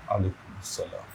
আলাইকুম আসসালাম।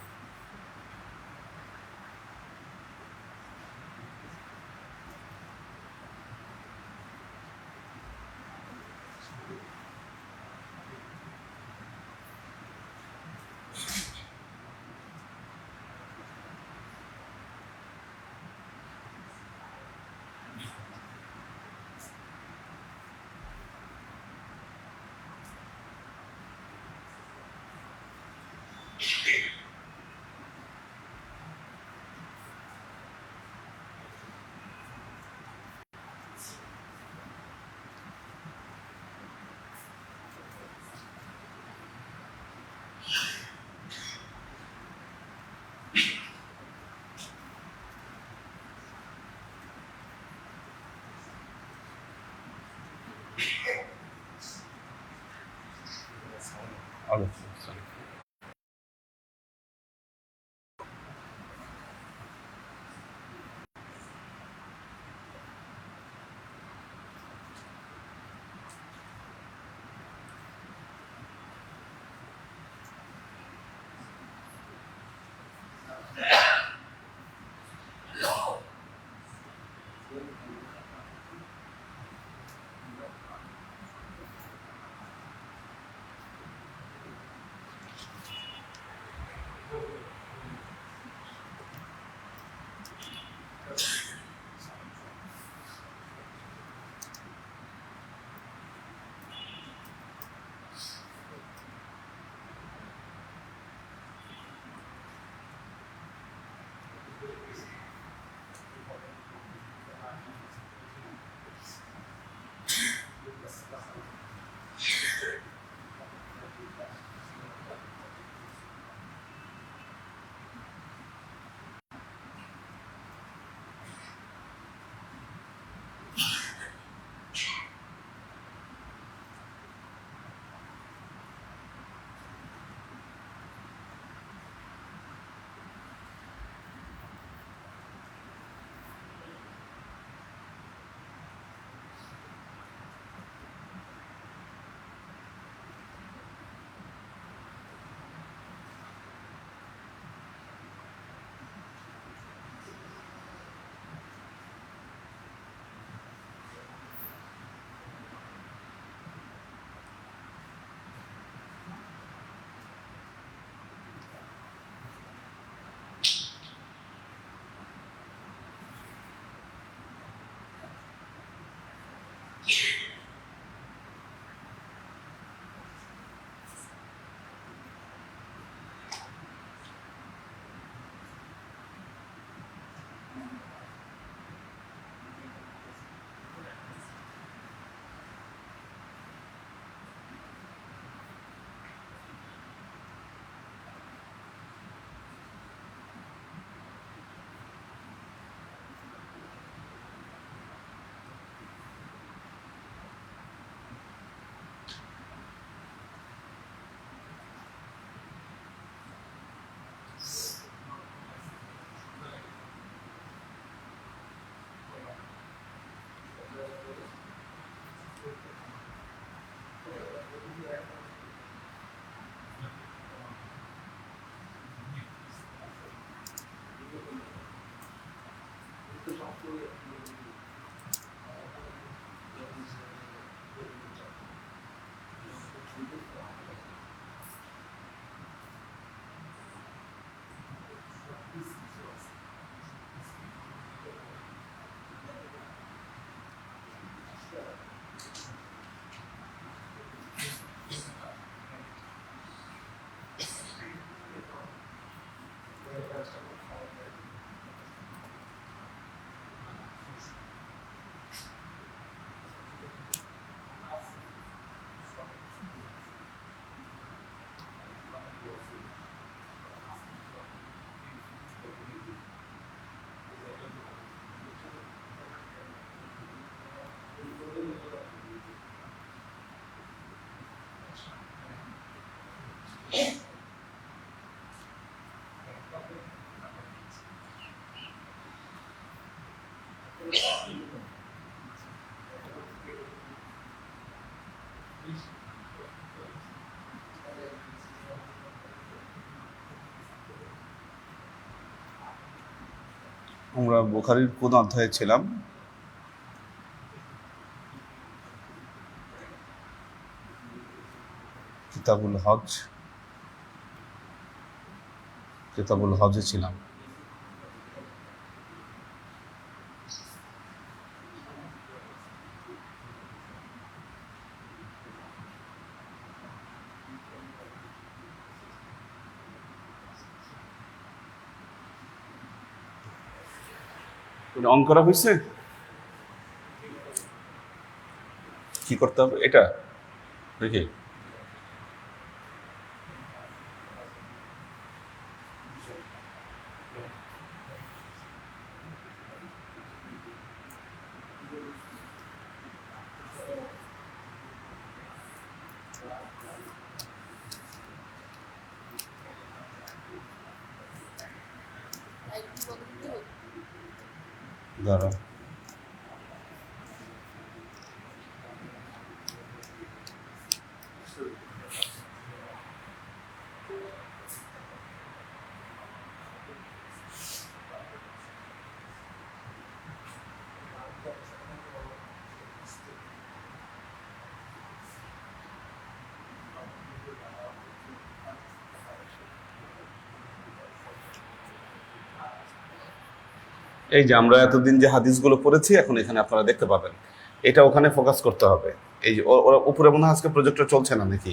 আলাইকুম আসসালাম। আমরা বুখারীর কোন অধ্যায়ে ছিলাম? কিতাবুল হজ, কিতাবুল হজে ছিলাম। অন করা হয়েছে? কি করতে হবে এটা দেখি। দাঁড়া, এই যে আমরা এতদিন যে হাদিসগুলো পড়েছি এখন এখানে আপনারা দেখতে পাবেন, এটা ওখানে ফোকাস করতে হবে। এই যে ওরা উপরে মনে হয় আজকে প্রজেক্টর চলছে না নাকি?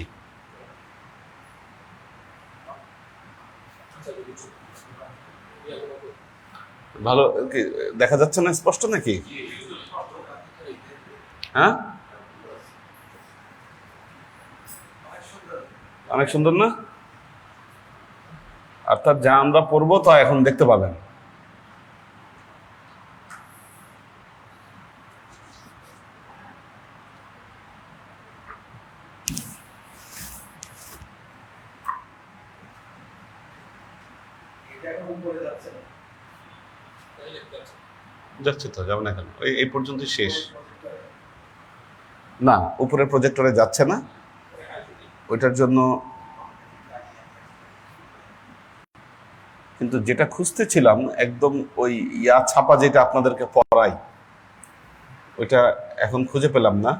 ভালো কি দেখা যাচ্ছে না, স্পষ্ট নাকি? হ্যাঁ, অনেক সুন্দর না? অর্থাৎ যা আমরা পড়বো তা এখন দেখতে পাবেন। যাচ্ছে তো, যাবে না কেন? এই পর্যন্ত শেষ না, উপরে প্রজেক্টরে যাচ্ছে না, ওইটার জন্য। কিন্তু যেটা খুঁজতেছিলাম একদম ওই ইয়া ছাপা যেটা আপনাদেরকে পড়াই, ওইটা এখন খুঁজে পেলাম না।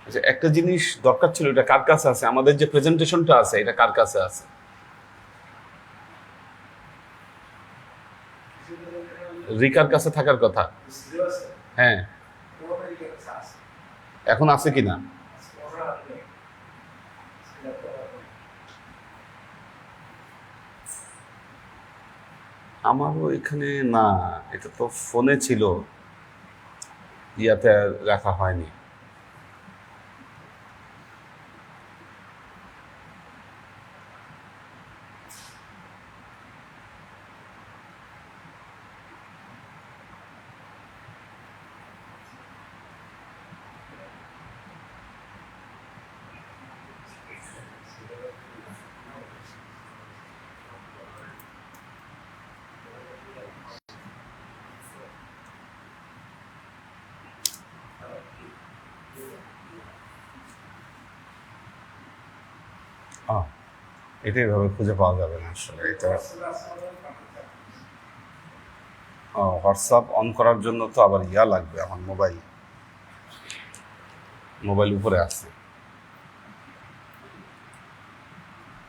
আচ্ছা, একটা জিনিস দরকার ছিল, এটা কার কাছে আছে? আমাদের যে প্রেজেন্টেশনটা আছে এটা কার কাছে আছে? রিকার কাছে থাকার কথা। হ্যাঁ, এখন আছে কিনা? আমারও এখানে না, এটা তো ফোনে ছিল, ইয়াতে রাখা হয়নি। এটা এইভাবে খুঁজে পাওয়া যাবে না আসলে। এটা হোয়াটসঅ্যাপ অন করার জন্য তো আবার ইয়া লাগবে, আমার মোবাইল মোবাইল উপরে আছে।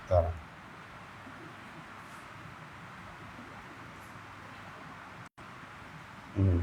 দাঁড়ান, হুম,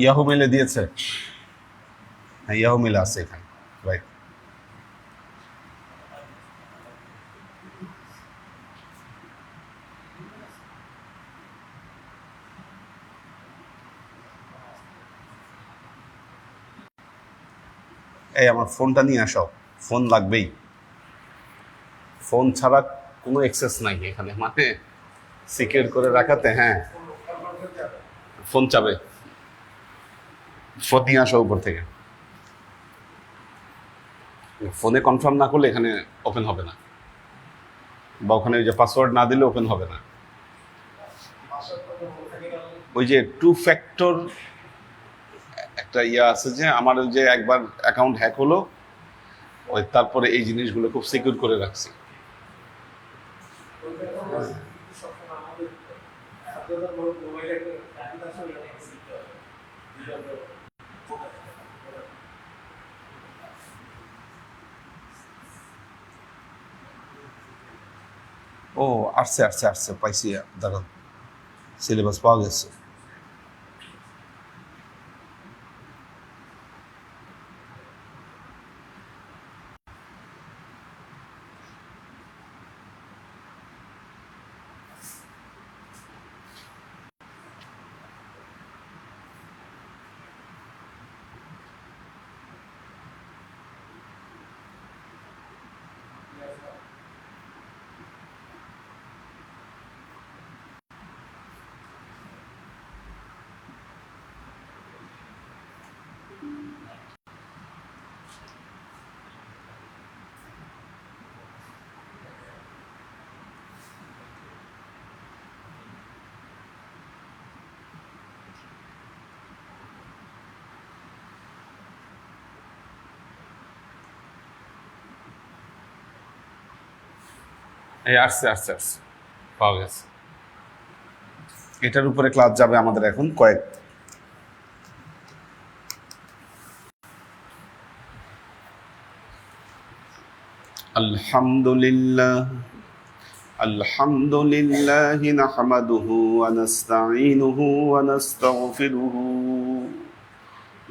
ইয়াহু মেলে দিয়েছে, হ্যাঁ ইয়াহু মেলে আছে এখানে, রাইট। এই আমার ফোনটা নিয়ে আসো, ফোন লাগবেই, ফোন ছাড়া কোনো অ্যাক্সেস নাই এখানে, মানে সিকিউর করে রাখাতে। হ্যাঁ ফোন চাবে, ফোন নিয়ে আসো উপর থেকে। ফোনে কনফার্ম না করলে এখানে ওপেন হবে না, বা ওখানে ওই যে পাসওয়ার্ড না দিলে ওপেন হবে না। ওই যে 2 ফ্যাক্টর একটা ইয়ে আছে, যে আমার ওই যে একবার অ্যাকাউন্ট হ্যাক হলো, ওই তারপরে এই জিনিসগুলো খুব সিকিউর করে রাখছি। ও আসছে আসছে আসছে, পাইছি, দাঁড়ান, সিলেবাস পাওয়া গেছে। এই আসছে আসছে আসছে, পাওয়া গেছে। এটার উপরে ক্লাস যাবে আমাদের এখন কয়েক। আলহামদুলিল্লাহ আলহামদুলিল্লাহি নাহমাদুহু ওয়া নাস্তাঈনুহু ওয়া নাস্তাগফিরুহু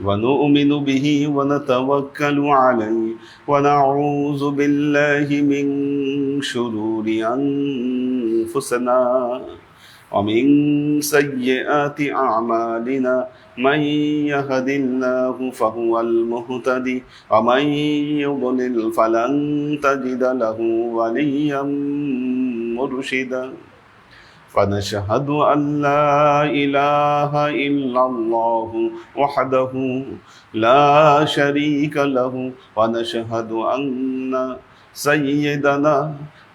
ওয়া নু'মিনু বিহি ওয়া নাতাওয়াক্কালু আলাইহি ওয়া নাউযু বিল্লাহি মিন শুরুরি আনফুসিনা ومن سيئات أعمالنا من يهد الله فهو المهتدي ومن يضلل فلن تجد له وليا مرشدا فنشهد أن لا إله إلا الله وحده لا شريك له ونشهد أن سيدنا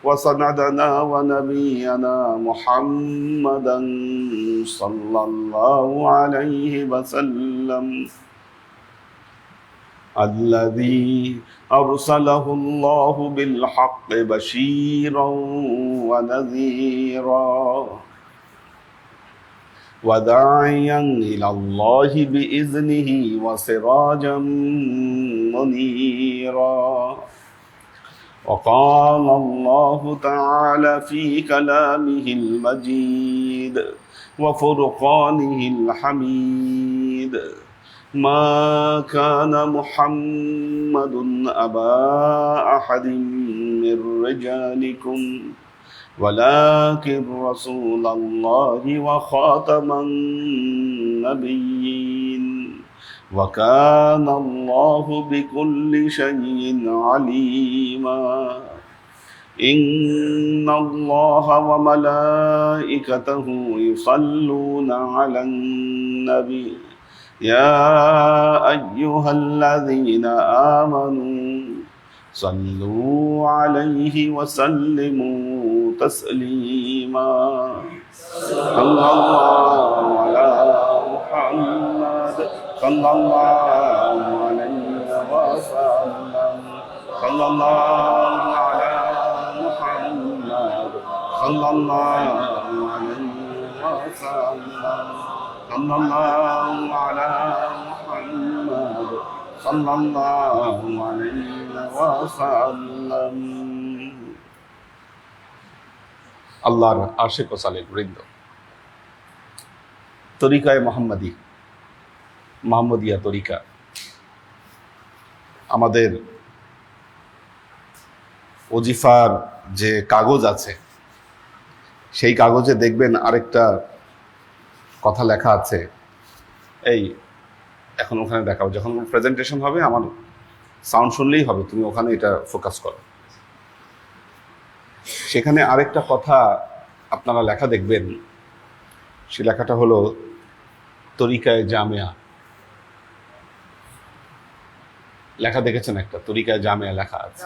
وسندنا ونبينا محمدا صلى الله عليه وسلم الذي أرسله الله بالحق بشيرا ونذيرا وداعيا إلى الله بإذنه وسراجا منيرا وقال الله تعالى في كلامه المجيد وفرقانه الحميد ما كان محمد أبا أحد من رجالكم ولكن رسول الله وخاتم النبيين وكان الله بكل شيء عليما إن الله وملائكته يصلون على النبي يا أيها الذين آمنوا صلوا عليه وسلموا تسليما صلى الله على محمد صلى الله عليه وسلم صلى الله على محمد صلى الله عليه وسلم صلى الله على محمد صلى الله عليه وسلم আল্লাহর আশিক ও সালেক বৃন্দ, তরিকায়ে মোহাম্মদিয়া তরিকা, আমাদের ওজিফার যে কাগজ আছে সেই কাগজে দেখবেন আরেকটা কথা লেখা আছে। এই এখন ওখানে দেখাও, যখন প্রেজেন্টেশন হবে আমার সাউন্ড শুনলেই হবে, তুমি ওখানে এটা ফোকাস করো। সেখানে আরেকটা কথা আপনারা লেখা দেখবেন, সে লেখাটা হলো তরিকায়ে জামিয়া। লেখা দেখেছেন একটা, তরিকায়ে জামিয়া লেখা আছে।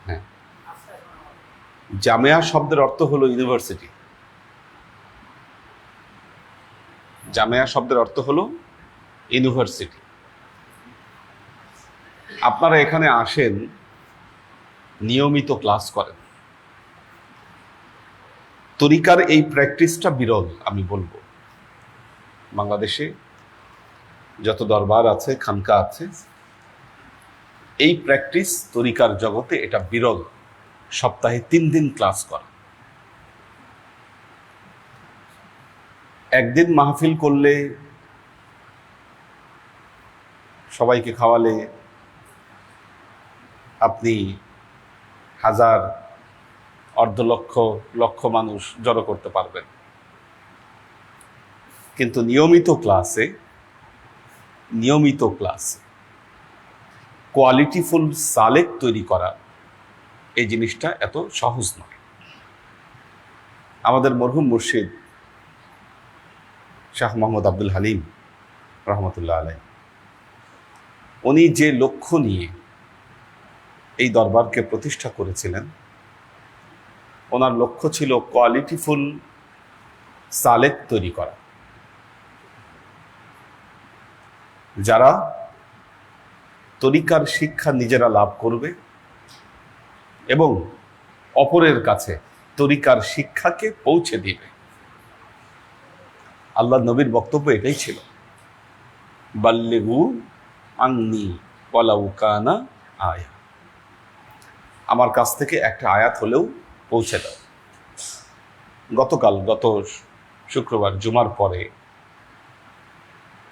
হ্যাঁ, জামিয়া শব্দের অর্থ হলো ইউনিভার্সিটি। জামিয়া শব্দের অর্থ হলো ইউনিভার্সিটি। আপনারা এখানে আসেন, নিয়মিত ক্লাস করেন। তরিকার এই প্র্যাকটিসটা বিরল, আমি বলবো। বাংলাদেশে যত দরবার আছে, খানকা আছে, এই প্র্যাকটিস তরিকার জগতে এটা বিরল। সপ্তাহে 3 দিন ক্লাস করা। একদিন মাহফিল করলে, সবাইকে খাওয়ালে আপনি হাজার, অর্ধলক্ষ, লক্ষ মানুষ জড়ো করতে পারবেন। কিন্তু নিয়মিত ক্লাসে কোয়ালিটিফুল সালেক তৈরি করা, এই জিনিসটা এত সহজ নয়। আমাদের মরহুম মুর্শিদ শাহ মোহাম্মদ আব্দুল হালিম রহমতুল্লাহ আলাইহি, উনি যে লক্ষ্য নিয়ে এই দরবারকে প্রতিষ্ঠা করেছিলেন, ওনার লক্ষ্য ছিল কোয়ালিটিফুল সালেক তৈরি করা, যারা তরিকার শিক্ষা নিজেরা লাভ করবে এবং অপরের কাছে তরিকার শিক্ষাকে পৌঁছে দিবে। আল্লাহ নবীর বক্তব্য এটাই ছিল, বাল্লিগু আন্নি ওয়ালাউ কানা আয়া, আমার কাছ থেকে একটা আয়াত হলেও পৌঁছে দাও। গত শুক্রবার জুমার পরে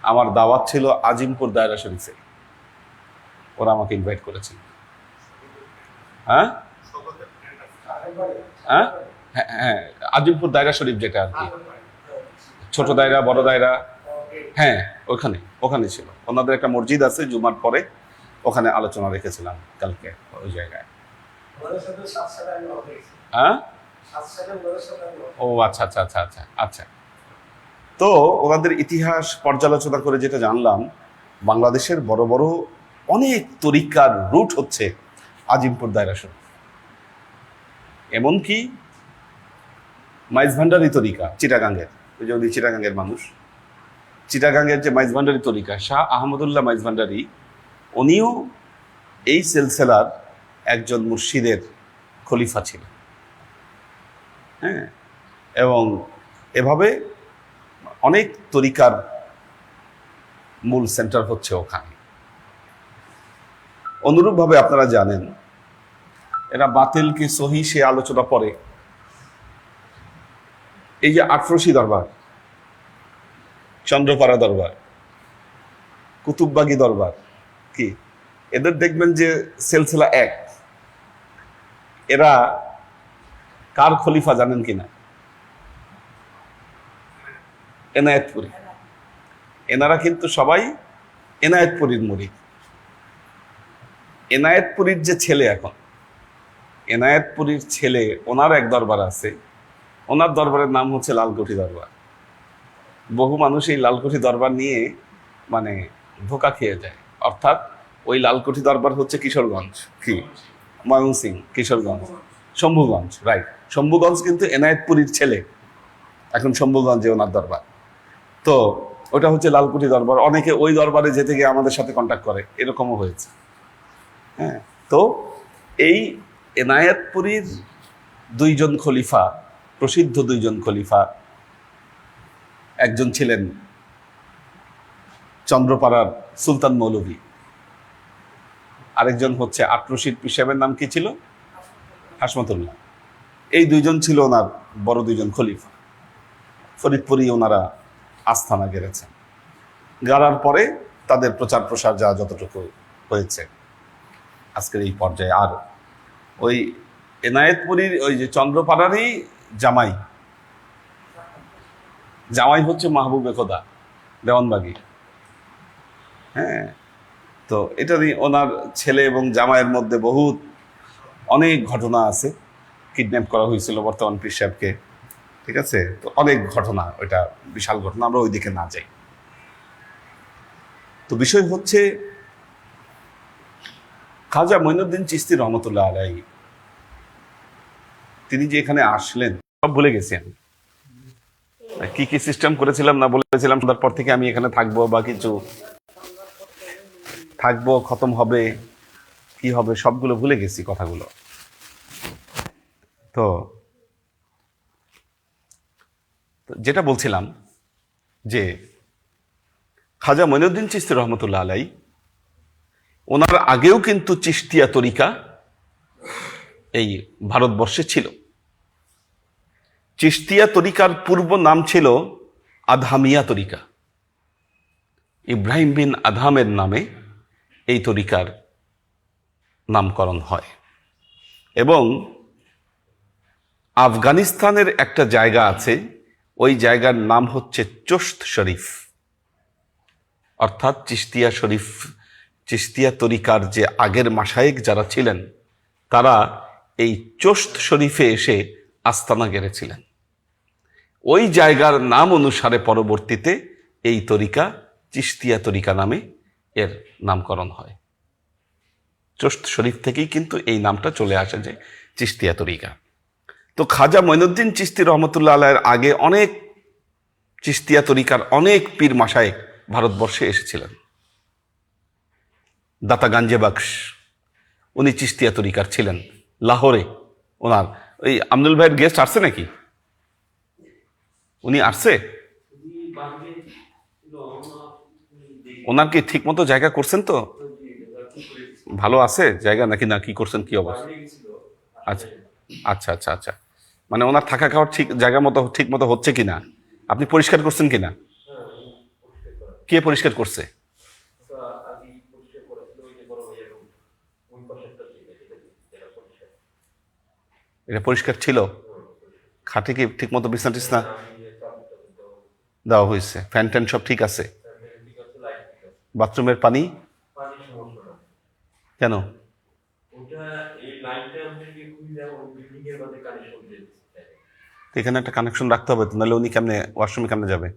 আমার দাওয়াত ছিল আজিমপুর দায়রা শরীফে, ওরা আমাকে ইনভাইট করেছিল। হ্যাঁ হ্যাঁ হ্যাঁ, আজিমপুর দায়রা শরীফ, যেটা আর কি ছোট দায়রা, বড় দায়রা, হ্যাঁ ওখানে ছিল। ওনাদের একটা মসজিদ আছে, জুমার পরে ওখানে আলোচনা রেখেছিলাম কালকে ওই জায়গায়। হ্যাঁ, ও আচ্ছা আচ্ছা আচ্ছা আচ্ছা আচ্ছা। তো ওনাদের ইতিহাস পর্যালোচনা করে যেটা জানলাম, বাংলাদেশের বড় বড় অনেক তরিকার রুট হচ্ছে আজিমপুর দায়রা শরীফ। এমনকি মাইজভান্ডারি তরিকা চিটাগাঙ্গের, ওই যে উনি চিটাগাঙ্গের মানুষ, চিটাগাঙ্গের যে মাইজভান্ডারি তরিকা, শাহ আহমদুল্লাহ মাইজভান্ডারি, উনিও এই সিলসিলার একজন মুর্শিদের খলিফা ছিলেন। হ্যাঁ, এবং এভাবে অনেক তরিকার মূল সেন্টার হচ্ছে ওখানে। অনুরূপভাবে আপনারা জানেন, এরা বাতিল কি সহি সে আলোচনা পরে। এই যে আটরশি দরবার, চন্দ্রপাড়া দরবার, কুতুববাগী দরবার, কি এদের দেখবেন যে সিলসিলা এক। এরা কার খলিফা জানেন কিনা? এনায়েতপুরী। এনারা কিন্তু সবাই এনায়েতপুরীর মুরিদ। এনায়েতপুরীর যে ছেলে, এখন এনায়েতপুরীর ছেলে, ওনার এক দরবার আছে, ওনার দরবারের নাম হচ্ছে লালকুঠি দরবার। বহু মানুষ এই লালকুঠি দরবার নিয়ে মানে ধোকা খেয়ে যায়। অর্থাৎ ওই লালকুঠি দরবার হচ্ছে কিশোরগঞ্জ, কি ময়মনসিং, কিশোরগঞ্জ, শম্ভুগঞ্জ, রাইট। শম্ভুগঞ্জ কিন্তু এনায়েতপুরীর ছেলে, এখন শম্ভুগঞ্জে ওনার দরবার। তো ওটা হচ্ছে লালকুঠি দরবার। অনেকে ওই দরবারে যেতে গিয়ে আমাদের সাথে কন্ট্যাক্ট করে, এরকমও হয়েছে। হ্যাঁ, তো এই এনায়েতপুরীর দুইজন খলিফা, প্রসিদ্ধ দুইজন খলিফা, একজন ছিলেন চন্দ্রপাড়ার সুলতান মৌলভী, আরেকজন হচ্ছে আটরশির পিসাবের নাম কি ছিল? হাসমতুল্লাহ। এই দুইজন ছিল ওনার বড় দুইজন খলিফা, ফরিদপুরি ওনারা আস্থানা গেড়েছেন। গাড়ার পরে তাদের প্রচার প্রসার যা যতটুকু হয়েছে আজকের এই পর্যায়ে। আর ওই এনায়েতপুরীর ওই যে চন্দ্রপাড়ারই জামাই হচ্ছে মাহবুবে খোদা দেওয়ানবাগী। হ্যাঁ, তো এটা নিয়ে ওনার ছেলে এবং জামাইয়ের মধ্যে বহুত অনেক ঘটনা আছে। কিডন্যাপ করা হয়েছিল বর্তমান পীর সাহেবকে, ঠিক আছে? তো অনেক ঘটনা, ওইটা বিশাল ঘটনা, আমরা ওই দিকে না যাই। তো বিষয় হচ্ছে খাজা মঈনুদ্দিন চিশতি রহমতুল্লাহ আলাইহি তিনি যে এখানে আসলেন সব ভুলে গেছি আমি। কি কি সিস্টেম করেছিলাম না বলেছিলাম, তারপর থেকে আমি এখানে থাকবো বা কিছু থাকবো, খতম হবে, কি হবে, সবগুলো ভুলে গেছি কথাগুলো। তো যেটা বলছিলাম যে খাজা মঈনুদ্দিন চিশতি রহমতুল্লাহ আলাইহি ওনার আগেও কিন্তু চিশতিয়া তরিকা এই ভারতবর্ষে ছিল। চিশতিয়া তরিকার পূর্ব নাম ছিল আদহামিয়া তরিকা। ইব্রাহিম বিন আদহামের নামে এই তরিকার নামকরণ হয় এবং আফগানিস্তানের একটা জায়গা আছে, ওই জায়গার নাম হচ্ছে চোস্ত শরীফ, অর্থাৎ চিশতিয়া শরীফ। চিশতিয়া তরিকার যে আগের মাশায়েখ যারা ছিলেন তারা এই চোস্ত শরীফে এসে আস্তানা গেড়েছিলেন। ওই জায়গার নাম অনুসারে পরবর্তীতে এই তরিকা চিশতিয়া তরিকা নামে এর নামকরণ হয়। চোস্ত শরীফ থেকেই কিন্তু এই নামটা চলে আসে যে চিশতিয়া তরিকা। তো খাজা মঈনুদ্দিন চিশতি রহমতুল্লাহ আলাইহির আগে অনেক চিশতিয়া তরিকার অনেক পীর মাশায়েখ ভারতবর্ষে এসেছিলেন। দাতা গাঞ্জে বক্স উনি চিশতিয়া তরিকার ছিলেন লাহোরে। ওনার ওই আব্দুল ভাইয়ের গেস্ট আসছে নাকি? উনি আসছে? ওনার কি ঠিক মতো জায়গা করছেন তো? ভালো আছে জায়গা নাকি না কি করছেন, কি অবস্থা? আচ্ছা আচ্ছা আচ্ছা আচ্ছা, মানে ওনার থাকা খাওয়ার ঠিক জায়গা মতো ঠিক মতো হচ্ছে কিনা, আপনি পরিষ্কার করছেন কিনা? কে পরিষ্কার করছে? এটা পরিষ্কার ছিল? খাটে কি ঠিক মতো বিছনা টিছনা দেওয়া হয়েছে? ফ্যান ট্যান সব ঠিক আছে? বাথরুমের পানি কেন? এখানে একটা কানেকশন রাখতে হবে তো, নাহলে উনি কেমনে ওয়াশরুমে কেমনে যাবে?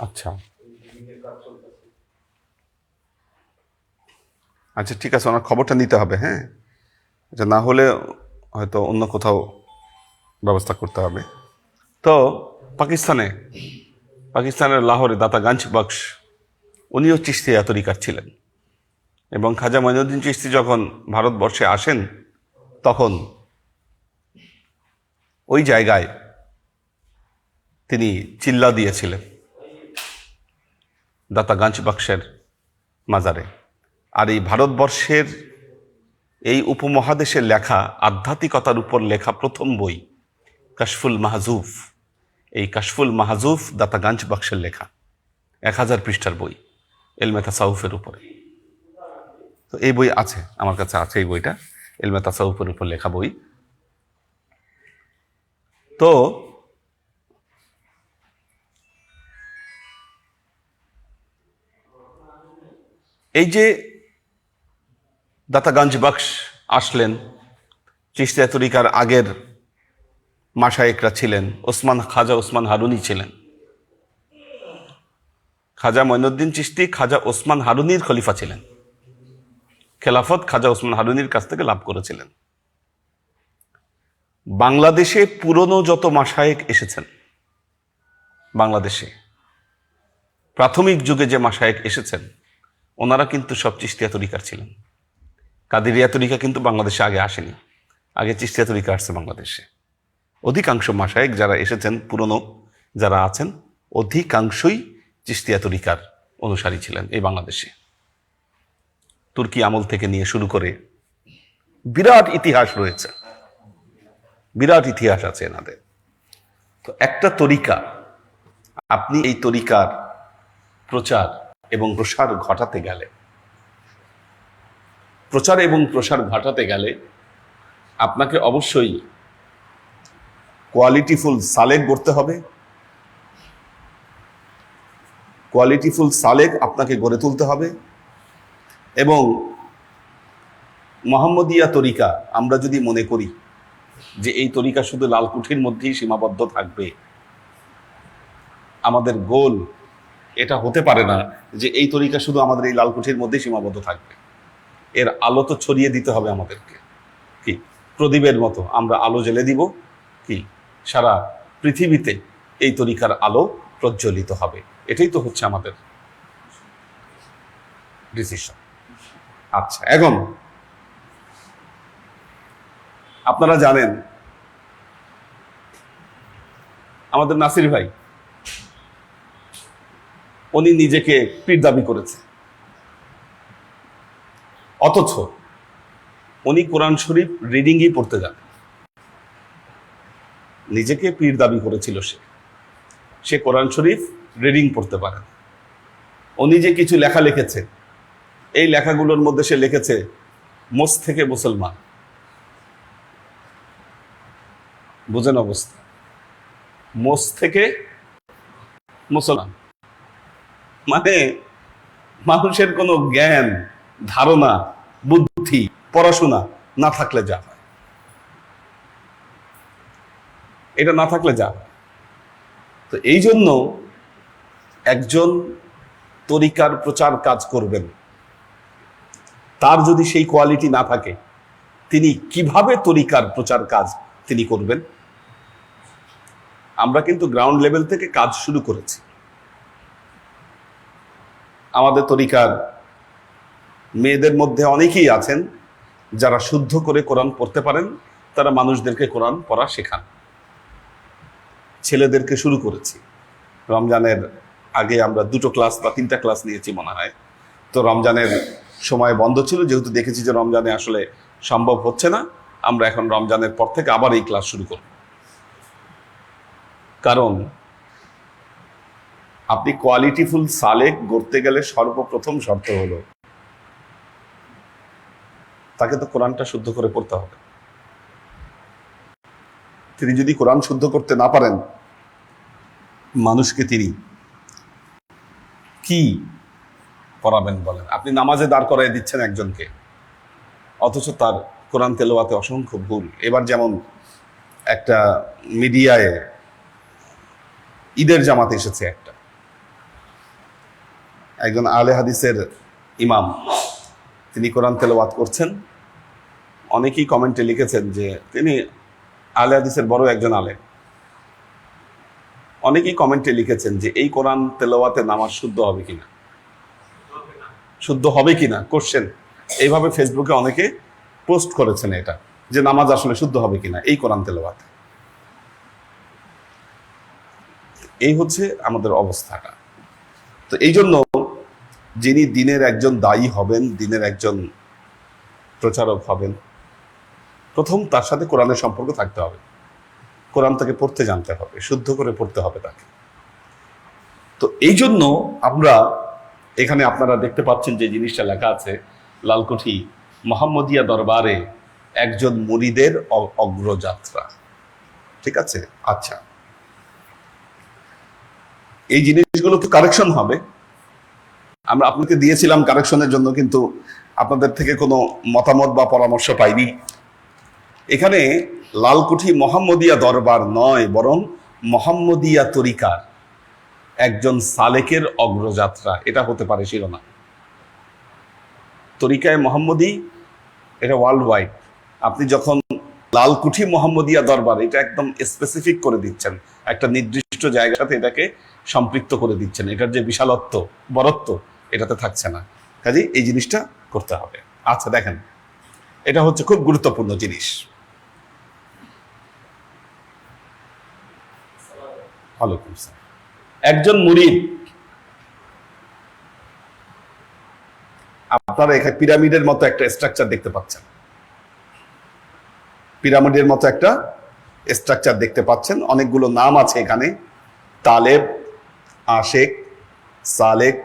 আচ্ছা আচ্ছা, ঠিক আছে, ওনার খবরটা নিতে হবে। হ্যাঁ, এটা না হলে হয়তো অন্য কোথাও ব্যবস্থা করতে হবে। তো পাকিস্তানের লাহোরে দাতা গাঞ্জ বক্স উনিও চিশতিয়া তরিকার ছিলেন এবং খাজা মঈনুদ্দিন চিশতি যখন ভারতবর্ষে আসেন তখন ওই জায়গায় তিনি চিল্লা দিয়েছিলেন দাতা গাঞ্জ বক্সের মাজারে। আর এই ভারতবর্ষের এই উপমহাদেশের লেখা আধ্যাত্মিকতার উপর লেখা প্রথম বই কাশফুল মাহজুফ, এই কাশফুল মাহজুফ দাতা গাঞ্জ বক্সের লেখা 1000 পৃষ্ঠার বই ইলমে তাসাউফের উপরে। তো এই বই আছে, আমার কাছে আছে এই বইটা, ইলমে তাসাউফের উপর লেখা বই। তো এই যে দাতা গাঞ্জ বক্স আসলেন, চিশতিয়া তরিকার আগের মাশায়েখরা ছিলেন, খাজা ওসমান হারুনি ছিলেন। খাজা মঈনুদ্দিন চিশতি খাজা ওসমান হারুনির খলিফা ছিলেন, খেলাফত খাজা ওসমান হারুনির কাছ থেকে লাভ করেছিলেন। বাংলাদেশে পুরনো যত মাশায়েখ এসেছেন, বাংলাদেশে প্রাথমিক যুগে যে মাশায়েখ এসেছেন ওনারা কিন্তু সব চিশতিয়া তরিকার ছিলেন। কাদেরিয়া তরিকা কিন্তু বাংলাদেশে আগে আসেনি। আগে চিশতিয়া তরিকা আসছে বাংলাদেশে। অধিকাংশ মাশায়েখ যারা এসেছেন, পুরনো যারা আছেন, অধিকাংশই চিশতিয়া তরিকার অনুসারী ছিলেন এই বাংলাদেশে। তুর্কি আমল থেকে নিয়ে শুরু করে বিরাট ইতিহাস রয়েছে, বিরাট ইতিহাস আছে এনাদের। তো একটা তরিকা, আপনি এই তরিকার প্রচার এবং প্রসার ঘটাতে গেলে, আপনাকে অবশ্যই কোয়ালিটিফুল সালেক গড়তে হবে। কোয়ালিটিফুল সালেক আপনাকে গড়ে তুলতে হবে। এবং মোহাম্মদিয়া তরিকা আমরা যদি মনে করি যে এই তরিকা শুধু লালকুঠির মধ্যেই সীমাবদ্ধ থাকবে, আমাদের গোল এটা হতে পারে না যে এই তরিকা শুধু আমাদের এই লালকুঠির মধ্যেই সীমাবদ্ধ থাকবে। এর আলো তো ছড়িয়ে দিতে হবে আমাদেরকে, কি প্রদীপের মতো আমরা আলো জ্বেলে দিব, কি সারা পৃথিবীতে এই তরিকার আলো প্রজ্বলিত হবে। এটাই তো হচ্ছে আমাদের ডিসিশন। আচ্ছা, এখন আপনারা জানেন আমাদের নাসির ভাই, উনি নিজেকে পীর দাবি করেছে, অথচ উনি কোরআন শরীফ রিডিংই পড়তে যান। নিজেকে পীর দাবি করেছিল সে কোরআন শরীফ রিডিং পড়তে পারে। উনি যে কিছু লেখা লিখেছে, এই লেখাগুলোর মধ্যে সে লিখেছে মোস থেকে মুসলমান। বুঝেন অবস্থা, মোস থেকে মুসলমান মানে মানুষের কোনো জ্ঞান, ধারণা, বুদ্ধি, পড়াশোনা না থাকলে যা হয়, এটা না থাকলে যা হয়। তো এই জন্য একজন তরিকার প্রচার কাজ করবেন, তার যদি সেই কোয়ালিটি না থাকে, তিনি কিভাবে তরিকার প্রচার কাজ তিনি করবেন? আমরা কিন্তু গ্রাউন্ড লেভেল থেকে কাজ শুরু করেছি। আমাদের তরিকার মেয়েদের মধ্যে অনেকেই আছেন যারা শুদ্ধ করে কোরআন পড়তে পারেন, তারা মানুষদেরকে কোরআন পড়া শেখান। ছেলেদেরকে শুরু করেছি। রমজানের আগে আমরা 2টো ক্লাস বা 3টা ক্লাস নিয়েছি মনে হয়। তো রমজানের সময় বন্ধ ছিল, যেহেতু দেখেছি যে রমজানে আসলে সম্ভব হচ্ছে না, আমরা এখন রমজানের পর থেকে আবার এই ক্লাস শুরু করব। কারণ আপনি কোয়ালিটিফুল সালেক গড়তে গেলে সর্বপ্রথম শর্ত হলো তাকে তো কোরআনটা শুদ্ধ করে পড়তে হবে। তিনি যদি কোরআন শুদ্ধ করতে না পারেন, মানুষকে তিনি কি পড়াবেন বলেন? আপনি নামাজে দাঁড় করাই দিচ্ছেন একজনকে, অথচ তার কোরআন তেলাওয়াতে অসংখ্য ভুল। এবার যেমন একটা মিডিয়ায় ঈদের জামাতে এসেছে একজন আলে হাদিসের ইমাম, তিনি কোরআন তেলাওয়াত করছেন। অনেকেই কমেন্টে লিখেছেন যে তিনি আলে হাদিসের বড় একজন আলেম। অনেকেই কমেন্টে লিখেছেন যে এই কোরআন তেলাওয়াতে নামাজ শুদ্ধ হবে কিনা কোশ্চেন এইভাবে ফেসবুকে অনেকে পোস্ট করেছেন, এটা যে নামাজ আসলে শুদ্ধ হবে কিনা এই কোরআন তেলাওয়াতে। এই হচ্ছে আমাদের অবস্থাটা। তো এই জন্য যিনি দিনের একজন দায়ী হবেন, দিনের একজন প্রচারক হবেন, প্রথম তার সাথে কোরআনের সম্পর্ক থাকতে হবে। কোরআন তাকে পড়তে জানতে হবে, শুদ্ধ করে পড়তে হবে তাকে। তো এই জন্য আমরা এখানে আপনারা দেখতে পাচ্ছেন যে জিনিসটা লেখা আছে, লালকুঠি মোহাম্মদিয়া দরবারে একজন মুরিদের অগ্রযাত্রা। ঠিক আছে? আচ্ছা, এই জিনিসগুলো তো কারেকশন হবে। আমরা আপনাকে দিয়েছিলাম কারেকশনের জন্য, কিন্তু আপনাদের থেকে কোনো মতামত বা পরামর্শ পাইনি। এখানে লালকুঠি মোহাম্মদিয়া দরবার নয়, বরং মোহাম্মদিয়া তরিকার একজন সালেকের অগ্রযাত্রা, এটা হতে পারে শিরোনাম। তরিকায় মোহাম্মদী এটা ওয়ার্ল্ড ওয়াইড। আপনি যখন লালকুঠি মোহাম্মদিয়া দরবার, এটা একদম স্পেসিফিক করে দিচ্ছেন, একটা নির্দিষ্ট জায়গার সাথে এটাকে সম্পৃক্ত করে দিচ্ছেন, এটার যে বিশালত্ব, বরত্ব এটাতে থাকছে না। কাজেই এই জিনিসটা করতে হবে। আচ্ছা দেখেন, এটা হচ্ছে খুব গুরুত্বপূর্ণ জিনিস। ওয়ালাইকুম আসসালাম। একজন মুরিদ, আপনারা এখানে পিরামিডের মতো একটা স্ট্রাকচার দেখতে পাচ্ছেন, পিরামিডের মতো একটা স্ট্রাকচার দেখতে পাচ্ছেন। অনেকগুলো নাম আছে এখানে, তালেব, আশেক, সালেক,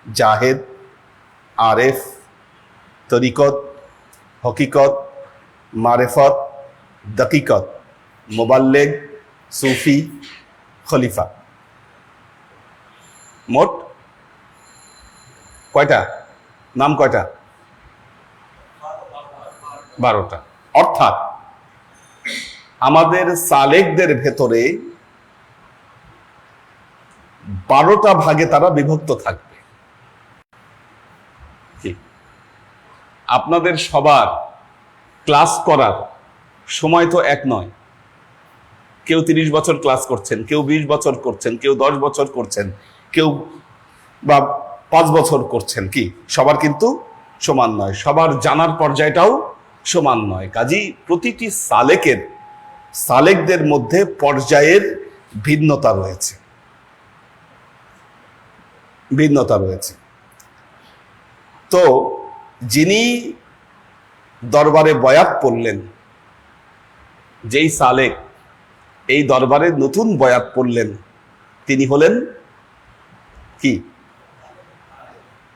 জাহেদ, আরেফ, তরিকত, হকিকত, মারেফত, দকিকত, মোবাল্লেগ, সুফি, খলিফা। মোট কয়টা নাম? কয়টা? 12টা। অর্থাৎ আমাদের সালেকদের ভেতরে 12টা ভাগে তারা বিভক্ত থাকবে। আপনাদের সবার ক্লাস করার সময় তো এক নয়। কেউ 30 বছর ক্লাস করছেন, কেউ 20 বছর করছেন, কেউ 10 বছর করছেন, কেউ বা 5 বছর করছেন। কি সবার কিন্তু সমান নয়, সবার জানার পর্যায়টাও সমান নয়। কাজেই প্রতিটি সালেকদের মধ্যে পর্যায়ের ভিন্নতা রয়েছে। তো যিনি দরবারে বয়াত পড়লেন, যেই সালেক এই দরবারে নতুন বয়াত পড়লেন, তিনি হলেন কি?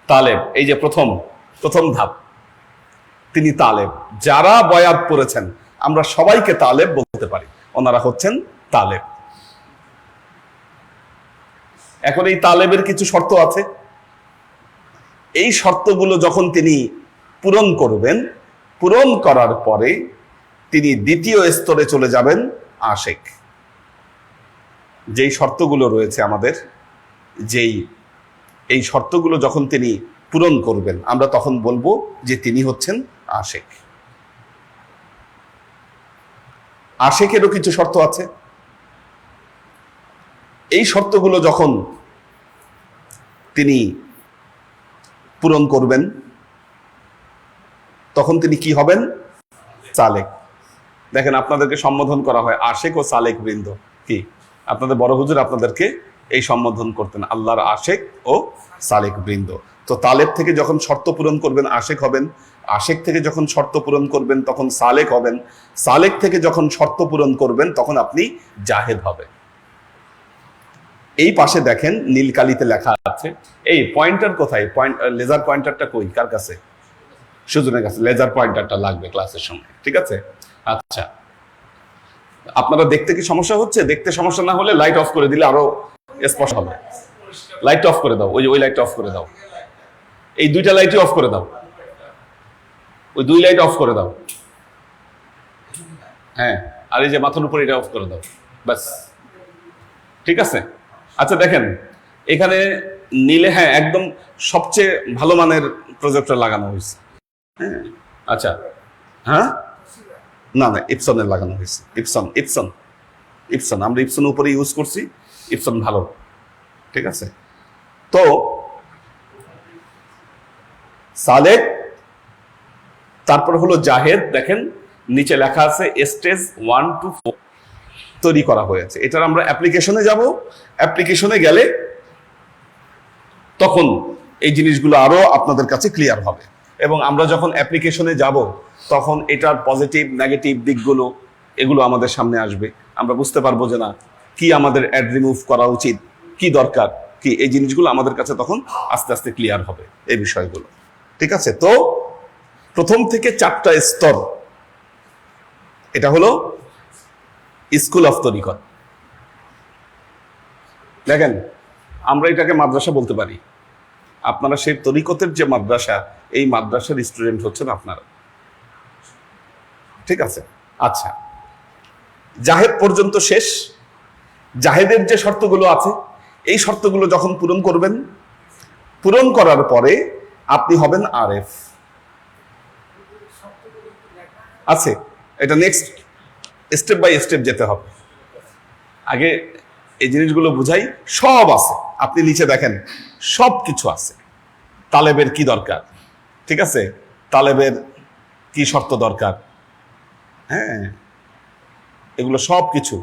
তালেব। এই যে প্রথম ধাপ, তিনি তালেব। যারা বয়াত পড়েছেন আমরা সবাইকে তালেব বলতে পারি, ওনারা হচ্ছেন তালেব। এখন এই তালেবের কিছু শর্ত আছে। এই শর্তগুলো যখন তিনি পূরণ করবেন, পূরণ করার পরে তিনি দ্বিতীয় স্তরে চলে যাবেন, আশেক। যেই শর্তগুলো রয়েছে আমাদের, এই শর্তগুলো যখন তিনি পূরণ করবেন, আমরা তখন বলবো যে তিনি হচ্ছেন আশেক। আশেকেরও কিছু শর্ত আছে। এই শর্তগুলো যখন তিনি পূরণ করবেন, তখন তিনি কি হবেন? সালেক। দেখেন, আপনাদেরকে সম্বোধন করা হয় আশেক ও সালেক বৃন্দ। কি আপনাদের বড় হুজুর আপনাদেরকে এই সম্বোধন করতেন, আল্লাহর আশেক ও সালেক বৃন্দ। তো তালেব থেকে যখন শর্ত পূরণ করবেন আশেক হবেন, আশেক থেকে যখন শর্ত পূরণ করবেন তখন সালেক হবেন, সালেক থেকে যখন শর্ত পূরণ করবেন তখন আপনি জাহেদ হবেন। এই পাশে দেখেন নীল কালিতে লেখা আছে। এই পয়েন্টার কোথায়? লেজার পয়েন্টারটা কই? কার কাছে? সুজনের কাছে। লেজার পয়েন্টারটা লাগবে ক্লাসের সময়, ঠিক আছে? আচ্ছা, আপনারা দেখতে কি সমস্যা হচ্ছে? দেখতে সমস্যা না হলে লাইট অফ করে দিলে আরো স্পষ্ট হবে। লাইট অফ করে দাও, ওই লাইটটা অফ করে দাও, এই 2টা লাইটই অফ করে দাও, ওই 2 লাইট অফ করে দাও। হ্যাঁ, আর এই যে মাথার উপর এটা অফ করে দাও, ব্যাস, ঠিক আছে? আচ্ছা দেখেন, এখানে নীলে, হ্যাঁ একদম সবচেয়ে ভালো মানের প্রজেক্টর লাগানো হয়েছে। হ্যাঁ, আচ্ছা, হ্যাঁ, না ইপসনের লাগানো হয়েছে। ইপসন আমরা ইপসন উপরে ইউজ করছি, ইপসন ভালো, ঠিক আছে? তো সালেক, তারপর হলো জাহেদ। দেখেন নিচে লেখা আছে স্টেজ 1 to 4 তৈরি করা হয়েছে। এটার আমরা অ্যাপ্লিকেশনে যাব। অ্যাপ্লিকেশনে গেলে তখন এই জিনিসগুলো আরো আপনাদের কাছে ক্লিয়ার হবে। এবং আমরা যখন অ্যাপ্লিকেশনে যাব তখন এটার পজিটিভ নেগেটিভ দিকগুলো এগুলো আমাদের সামনে আসবে। আমরা বুঝতে পারবো যে না, কি আমাদের অ্যাড রিমুভ করা উচিত, কি দরকার, কি এই জিনিসগুলো আমাদের কাছে তখন আস্তে আস্তে ক্লিয়ার হবে, এই বিষয়গুলো, ঠিক আছে? তো প্রথম থেকে 4টা স্তর, এটা হলো স্কুল অফ তরিকত। দেখেন, আমরা এটাকে মাদ্রাসা বলতে পারি। আপনারা সেই তরিকতের যে মাদ্রাসা, এই মাদ্রাসার স্টুডেন্ট হচ্ছেন আপনারা, ঠিক আছে? আচ্ছা, জাহেদ পর্যন্ত শেষ। জাহেদের যে শর্তগুলো আছে, এই শর্তগুলো যখন পূরণ করবেন, পূরণ করার পরে আপনি হবেন আরেফ। আছে, এটা নেক্সট স্টেপ বাই স্টেপ যেতে হবে। আগে এই জিনিসগুলো বুঝাই। সব আছে, আপনি নিচে দেখেন সব কিছু আছে। তালেবের কি দরকার, ঠিক আছে? তালেবের কি শর্ত দরকার, হ্যাঁ, এগুলো সব কিছু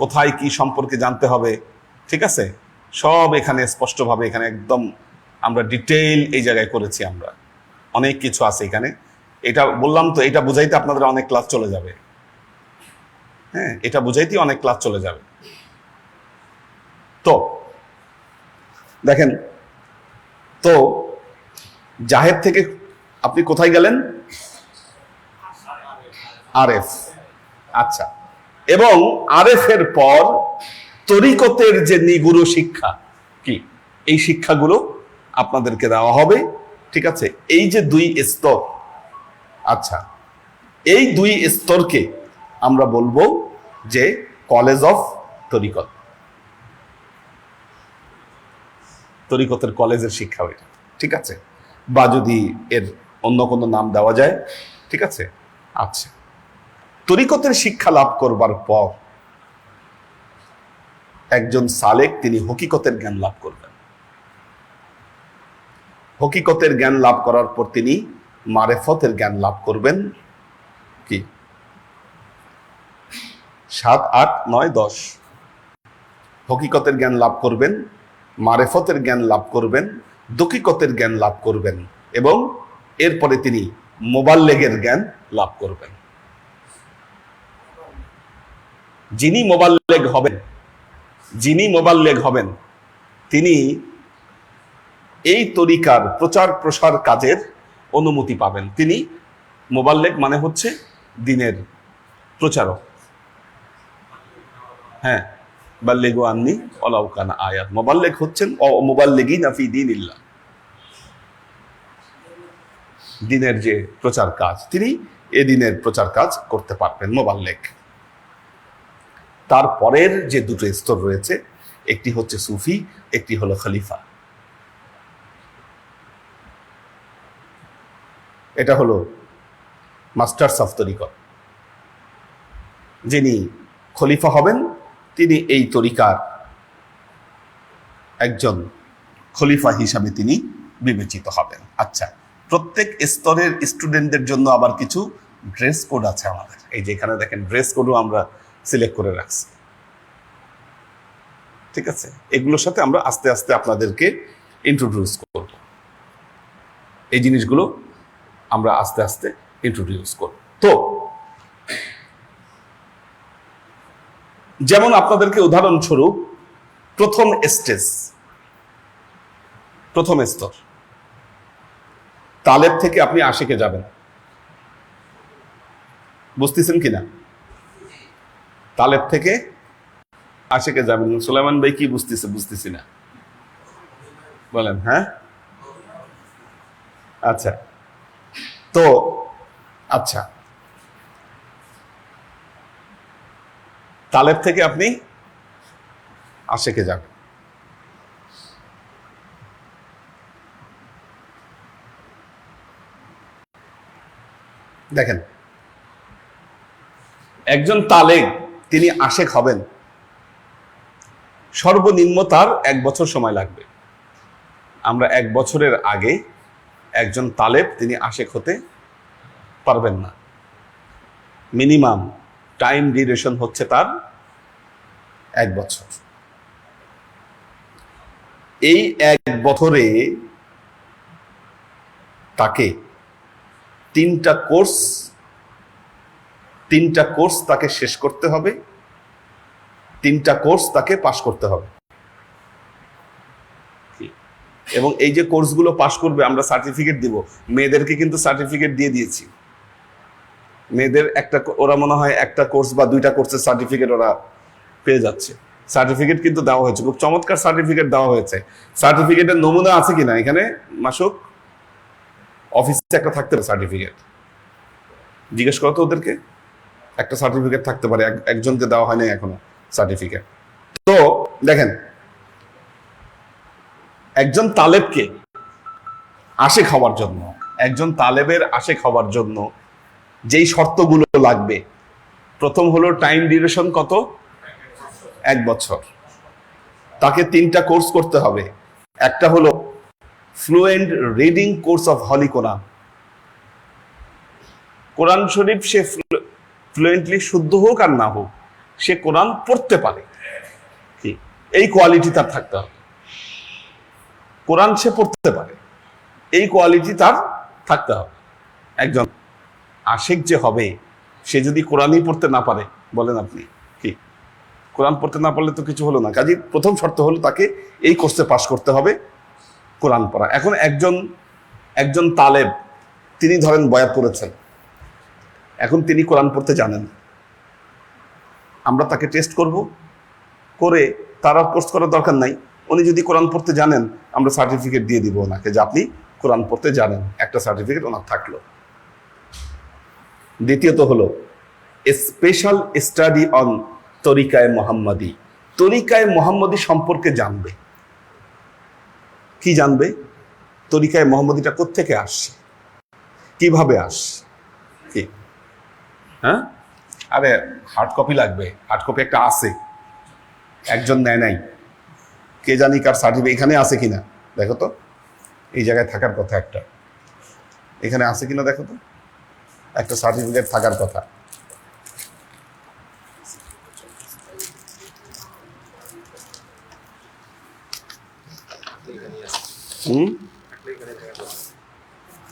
কোথায় কি সম্পর্কে জানতে হবে, ঠিক আছে, সব এখানে স্পষ্টভাবে এখানে একদম আমরা ডিটেইল এই জায়গায় করেছি। আমরা অনেক কিছু আছে এখানে। এটা বললাম তো, এটা বুঝাইতে আপনাদের অনেক ক্লাস চলে যাবে। হ্যাঁ, এটা বুঝাইতে অনেক ক্লাস চলে যাবে। তো দেখেন, তো জাহেদ থেকে আপনি কোথায় গেলেন? আরেফ। আচ্ছা, এবং আরেফ এর পর তরিকতের যে নিগুড় শিক্ষা কি, এই শিক্ষাগুলো আপনাদেরকে দেওয়া হবে, ঠিক আছে। এই যে দুই স্তর, আচ্ছা, এই দুই স্তরকে আমরা বলবো যে কলেজ অফ তরিকত, তরিকতের কলেজের শিক্ষা ওইটা, ঠিক আছে, বা যদি এর অন্য কোনো নাম দেওয়া যায়, ঠিক আছে। আচ্ছা, তরিকতের শিক্ষা লাভ করবার পর একজন সালেক তিনি হকিকতের জ্ঞান লাভ করবেন। হকিকতের জ্ঞান লাভ করার পর তিনি মারেফতের জ্ঞান লাভ করবেন। কি 7, 8, 9, 10 হকিকতের জ্ঞান লাভ করবেন, মারেফতের জ্ঞান লাভ করবেন, দকিকতের জ্ঞান লাভ করবেন, এবং এরপরে তিনি মোবাল্লেগের জ্ঞান লাভ করবেন। যিনি মোবাল্লেগ হবেন তিনি এই তরিকার প্রচার প্রসার কাজের অনুমতি পাবেন। তিনি মোবাল্লেগ মানে হচ্ছে দ্বীনের প্রচারক। হ্যাঁ, বাল্লিগু আন্নি ওয়ালাউ কানা আয়াত। মোবাল্লেগ হচ্ছেন মুবাল্লিগিনা ফি দীনিল্লাহ, দ্বীনের যে প্রচার কাজ, তিনি এ দ্বীনের প্রচার কাজ করতে পারবেন, মোবাল্লেগ। তারপরের যে দুটো স্তর রয়েছে, একটি হচ্ছে সুফি, একটি হলো খলিফা। এটা হলো মাস্টার্স অফ তরিকত। যিনি খলিফা হবেন তিনি এই তরিকার একজন খলিফা হিসাবে তিনি বিবেচিত হবেন। আচ্ছা, প্রত্যেক স্তরের স্টুডেন্টদের জন্য আবার কিছু ড্রেস কোড আছে আমাদের। এই যে এখানে দেখেন, ড্রেস কোডও আমরা সিলেক্ট করে রাখছি, ঠিক আছে। এগুলোর সাথে আমরা আস্তে আস্তে আপনাদেরকে ইন্ট্রোডিউস করব। এই জিনিসগুলো আমরা আস্তে আস্তে ইন্ট্রোডিউস করব। তো যেমন আপনাদেরকে উদাহরণস্বরূপ প্রথম স্তর তালেব থেকে আপনি আশিকে যাবেন, বুঝতেছেন কিনা? তালেব থেকে আশিকে যাবেন। সুলাইমান ভাই কি বুঝতেছি না, বলেন। হ্যাঁ, আচ্ছা, তো আচ্ছা, তালেব থেকে আপনি আশিকে যাবেন। দেখেন, একজন তালেব তিনি আশেক হবেন, সর্বনিম্ন তার 1 বছর সময় লাগবে। আমরা 1 বছরের আগে একজন তালেব তিনি আশেক হতে পারবেন না। মিনিমাম টাইম ডিউরেশন হচ্ছে তার 1 বছর। এই 1 বছরে তাকে 3টা কোর্স তাকে শেষ করতে হবে, 3টা কোর্স তাকে পাশ করতে হবে। এবং এই যে কোর্সগুলো পাশ করবে আমরা সার্টিফিকেট দিব। মেয়েদেরকে কিন্তু সার্টিফিকেট দিয়ে দিয়েছি। মেয়েদের ওরা মনে হয় 1টা কোর্স বা 2টা কোর্সের সার্টিফিকেট ওরা পেয়ে যাচ্ছে। সার্টিফিকেট কিন্তু দেওয়া হয়েছে, খুব চমৎকার সার্টিফিকেট দেওয়া হয়েছে। সার্টিফিকেটের নমুনা আছে কিনা এখানে? মাসুক, অফিসে একটা থাকতে পারে সার্টিফিকেট, জিজ্ঞেস করো তো ওদেরকে। একটা সার্টিফিকেট থাকতে পারে, একজনকে দেওয়া হয়নি এখনো সার্টিফিকেট। তো দেখেন, একজন তালেবকে আশেক হওয়ার জন্য, একজন তালেবের আশেক হওয়ার জন্য যেই শর্তগুলো লাগবে, প্রথম হলো টাইম ডিউরেশন কত? 1 বছর। তাকে 3টা কোর্স করতে হবে। একটা হলো fluent reading course of holy Quran. Quran শরীফ সে ফ্লুয়েন্টলি শুদ্ধ হোক আর না হোক, সে কোরআন পড়তে পারে, কি এই কোয়ালিটি তার থাকতে হবে। কোরআন সে পড়তে পারে, এই কোয়ালিটি তার থাকতে হবে। একজন আশিক যে হবে, সে যদি কোরআনই পড়তে না পারে, বলেন আপনি কি কোরআন পড়তে না পারলে তো কিছু হলো না। কাজে প্রথম শর্ত হলো তাকে এই কোর্সে পাশ করতে হবে, কোরআন পড়া। এখন একজন তালেব, তিনি ধরেন বয়াত করেছেন, এখন তিনি কোরআন পড়তে জানেন, আমরা তাকে টেস্ট করব, করে তার আর কোর্স করার দরকার নাই। উনি যদি কোরআন পড়তে জানেন, আমরা সার্টিফিকেট দিয়ে দিব ওনাকে যে আপনি কোরআন পড়তে জানেন, একটা সার্টিফিকেট ওনার থাকলো। দ্বিতীয়ত হলো স্পেশাল স্টাডি অন তরিকায়ে মোহাম্মদী। তরিকায়ে মোহাম্মদী সম্পর্কে জানবে। কি জানবে? তরিকায়ে মোহাম্মদীটা কোত্থেকে আসছে, কিভাবে আসছে, কি হ্যাঁ। আরে হার্ড কপি লাগবে, হার্ড কপি একটা আছে, একজন নেয় নাই, কে জানি কার সার্টিফিকেট এখানে আছে কিনা দেখো তো, এই জায়গায় থাকার কথা, একটা এখানে আছে কিনা দেখো তো, একটা সার্টিফিকেট থাকার কথা।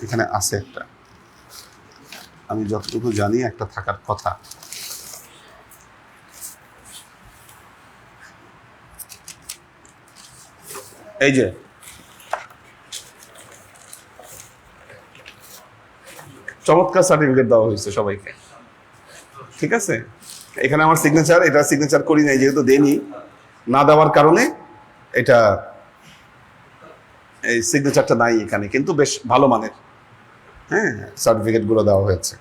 এখানে আছে একটা, আমি যতটুকু জানি একটা থাকার কথা। এই যে চমৎকার সার্টিফিকেট দেওয়া হয়েছে সবাইকে, ঠিক আছে। এখানে আমার সিগনেচার, এটা সিগনেচার করি নাই যেহেতু দেনি, না দেওয়ার কারণে এটা এই সিগনেচারটা নাই এখানে, কিন্তু বেশ ভালো মানের হ্যাঁ সার্টিফিকেট গুলো দেওয়া হয়েছে।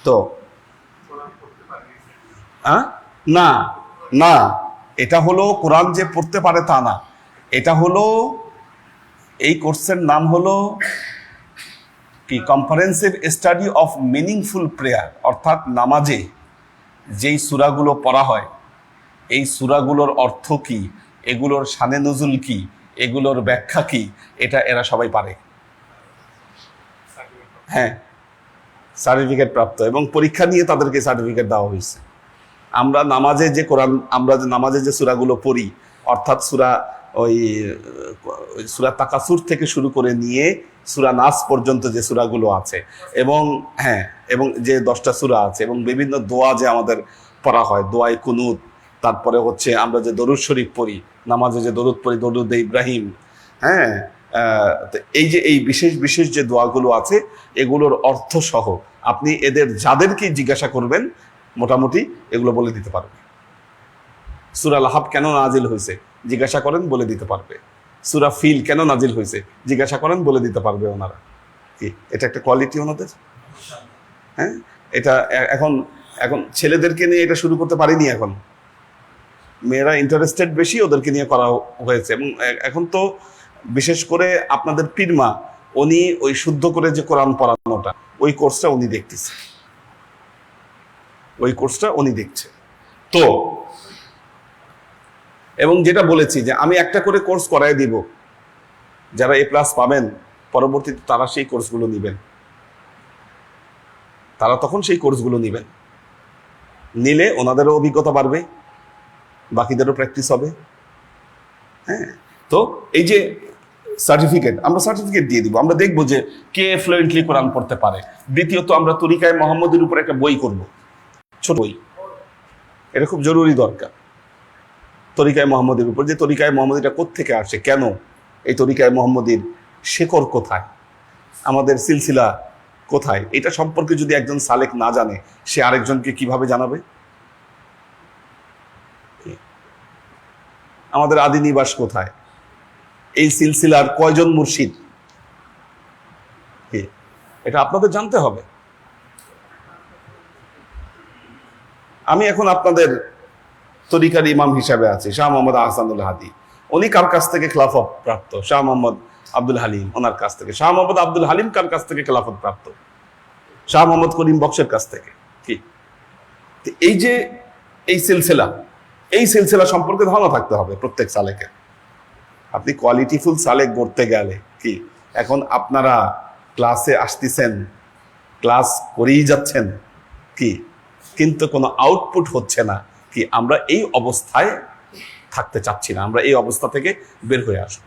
তো না না, এটা হলো কোরআন যে পড়তে পারে তা না, এটা হলো এই কোর্সের নাম হলো কি কম্পারেন্সিভ স্টাডি অফ মিনিংফুল প্রেয়ার, অর্থাৎ নামাজে যেই সূরাগুলো পড়া হয় এই সূরাগুলোর অর্থ কি, এগুলোর শানে নজুল কি, এগুলোর ব্যাখ্যা কি, এটা এরা সবাই পারে। হ্যাঁ সার্টিফিকেট প্রাপ্ত, এবং পরীক্ষা নিয়ে তাদেরকে সার্টিফিকেট দেওয়া হয়েছে। আমরা নামাজে যে কোরআন, আমরা নামাজে যে সূরাগুলো পড়ি, অর্থাৎ সূরা তাকাসুর থেকে শুরু করে নিয়ে সূরা নাস পর্যন্ত যে সূরাগুলো আছে, এবং হ্যাঁ এবং যে 10টা সূরা আছে, এবং বিভিন্ন দোয়া যে আমাদের পড়া হয়, দোয়ায়ে কুনুত, তারপরে হচ্ছে আমরা যে দরুদ শরীফ পড়ি, নামাজে যে দরুদ পড়ি, দরুদে ইব্রাহিম, হ্যাঁ এই যে এই বিশেষ বিশেষ যে দোয়াগুলো আছে, এগুলোর অর্থ সহ আপনি এদের যাদেরকে জিজ্ঞাসা করবেন মোটামুটি এগুলো বলে দিতে পারবে। সূরা লাহাব কেন নাজিল হয়েছে জিজ্ঞাসা করেন, বলে দিতে পারবে। সূরা ফিল কেন নাজিল হয়েছে জিজ্ঞাসা করেন, বলে দিতে পারবে ওনারা। কি এটা একটা কোয়ালিটি ওনাদের। হ্যাঁ এটা এখন ছেলেদেরকে নিয়ে এটা শুরু করতে পারিনি, এখন মেয়েরা ইন্টারেস্টেড বেশি, ওদেরকে নিয়ে করা হয়েছে। এবং এখন তো বিশেষ করে আপনাদের পীরমা, উনি ওই শুদ্ধ করে যে কোরআন পড়ানোটা, ওই কোর্সটা উনি দেখতেছে, ওই কোর্সটা উনি দেখছে। তো এবং যেটা বলেছি যে আমি একটা করে কোর্স করাই দিব, যারা A+ পাবেন পরবর্তীতে তারা সেই কোর্সগুলো নেবেন, তারা তখন সেই কোর্সগুলো নেবেন, নিলে ওনাদেরও অভিজ্ঞতা বাড়বে, বাকিদেরও প্র্যাকটিস হবে। হ্যাঁ তো এই যে সার্টিফিকেট, আমরা সার্টিফিকেট দিয়ে দিব, আমরা দেখবো যে কে ফ্লুয়েন্টলি কোরআন পড়তে পারে। দ্বিতীয়ত আমরা তরিকায়ে মোহাম্মদীর উপর একটা বই করব, ছোট বই, এটা খুব জরুরি দরকার। তরিকায়ে মোহাম্মদীর উপর, যে তরিকায়ে মোহাম্মদীটা কোত্থেকে আসে, কেন এই তরিকায়ে মোহাম্মদীর শেকড় কোথায়, আমাদের সিলসিলা কোথায়, এটা সম্পর্কে যদি একজন সালেক না জানে, সে আরেকজনকে কিভাবে জানাবে? আমাদের আদি নিবাস কোথায়, এই সিলসিলার কয়জন মুর্শিদ, এটা আপনাদের জানতে হবে। আমি এখন আপনাদের তরিকার ইমাম হিসাবে আছি শাহ মোহাম্মদ আহসানুল হাদি, উনি কার কাছ থেকে খেলাফত প্রাপ্ত? শাহ মোহাম্মদ আব্দুল হালিম, ওনার কাছ থেকে। শাহ মোহাম্মদ আব্দুল হালিম কার কাছ থেকে খেলাফত প্রাপ্ত? শাহ মোহাম্মদ করিম বক্সের কাছ থেকে। কি এই যে এই সিলসিলা সম্পর্কে ধারণা থাকতে হবে প্রত্যেক সালেকের। আপনি কোয়ালিটিফুল সালেক গড়তে গেলে কি, এখন আপনারা ক্লাসে আসতেছেন, ক্লাস করেই যাচ্ছেন, কি কিন্তু কোনো আউটপুট হচ্ছে না, কি আমরা এই অবস্থায় থাকতে চাচ্ছি না, আমরা এই অবস্থা থেকে বের হয়ে আসব।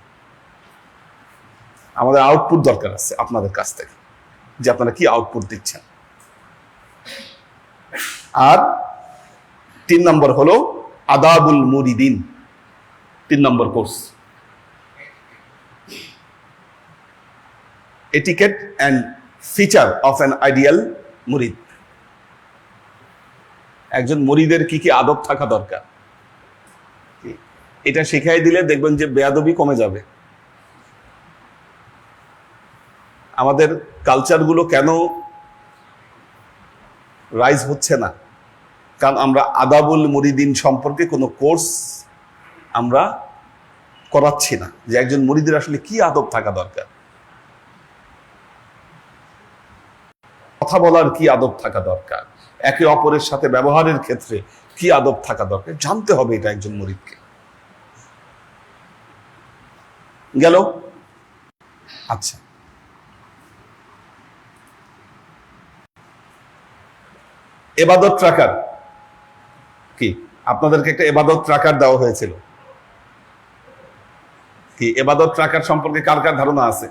আমাদের আউটপুট দরকার আছে আপনাদের কাছ থেকে, যে আপনারা কি আউটপুট দিচ্ছেন। আর 3 নম্বর হলো Adabul Muridin, 3 number course, etiquette and feature of an ideal murid. একজন মুরিদের কি কি আদব থাকা দরকার, এটা শিখাই দিলে দেখবেন যে বেয়াদবি কমে যাবে। আমাদের কালচারগুলো কেন রাইজ হচ্ছে না? কারণ আমরা আদাবুল মুরিদিন সম্পর্কে কোনো কোর্স আমরা করাচ্ছি না, যে একজন মুরিদের আসলে কি আদব থাকা দরকার, কথা বলার কি আদব থাকা দরকার, একে অপরের সাথে ব্যবহারের ক্ষেত্রে কি আদব থাকা দরকার, জানতে হবে এটা একজন মুরিদকে। গেল। আচ্ছা, এবাদত ট্র্যাকার কি? আপনাদেরকে একটা এবাদত ট্র্যাকার দেওয়া হয়েছিল কি? এবাদত ট্র্যাকার সম্পর্কে কার কার ধারণা আছে?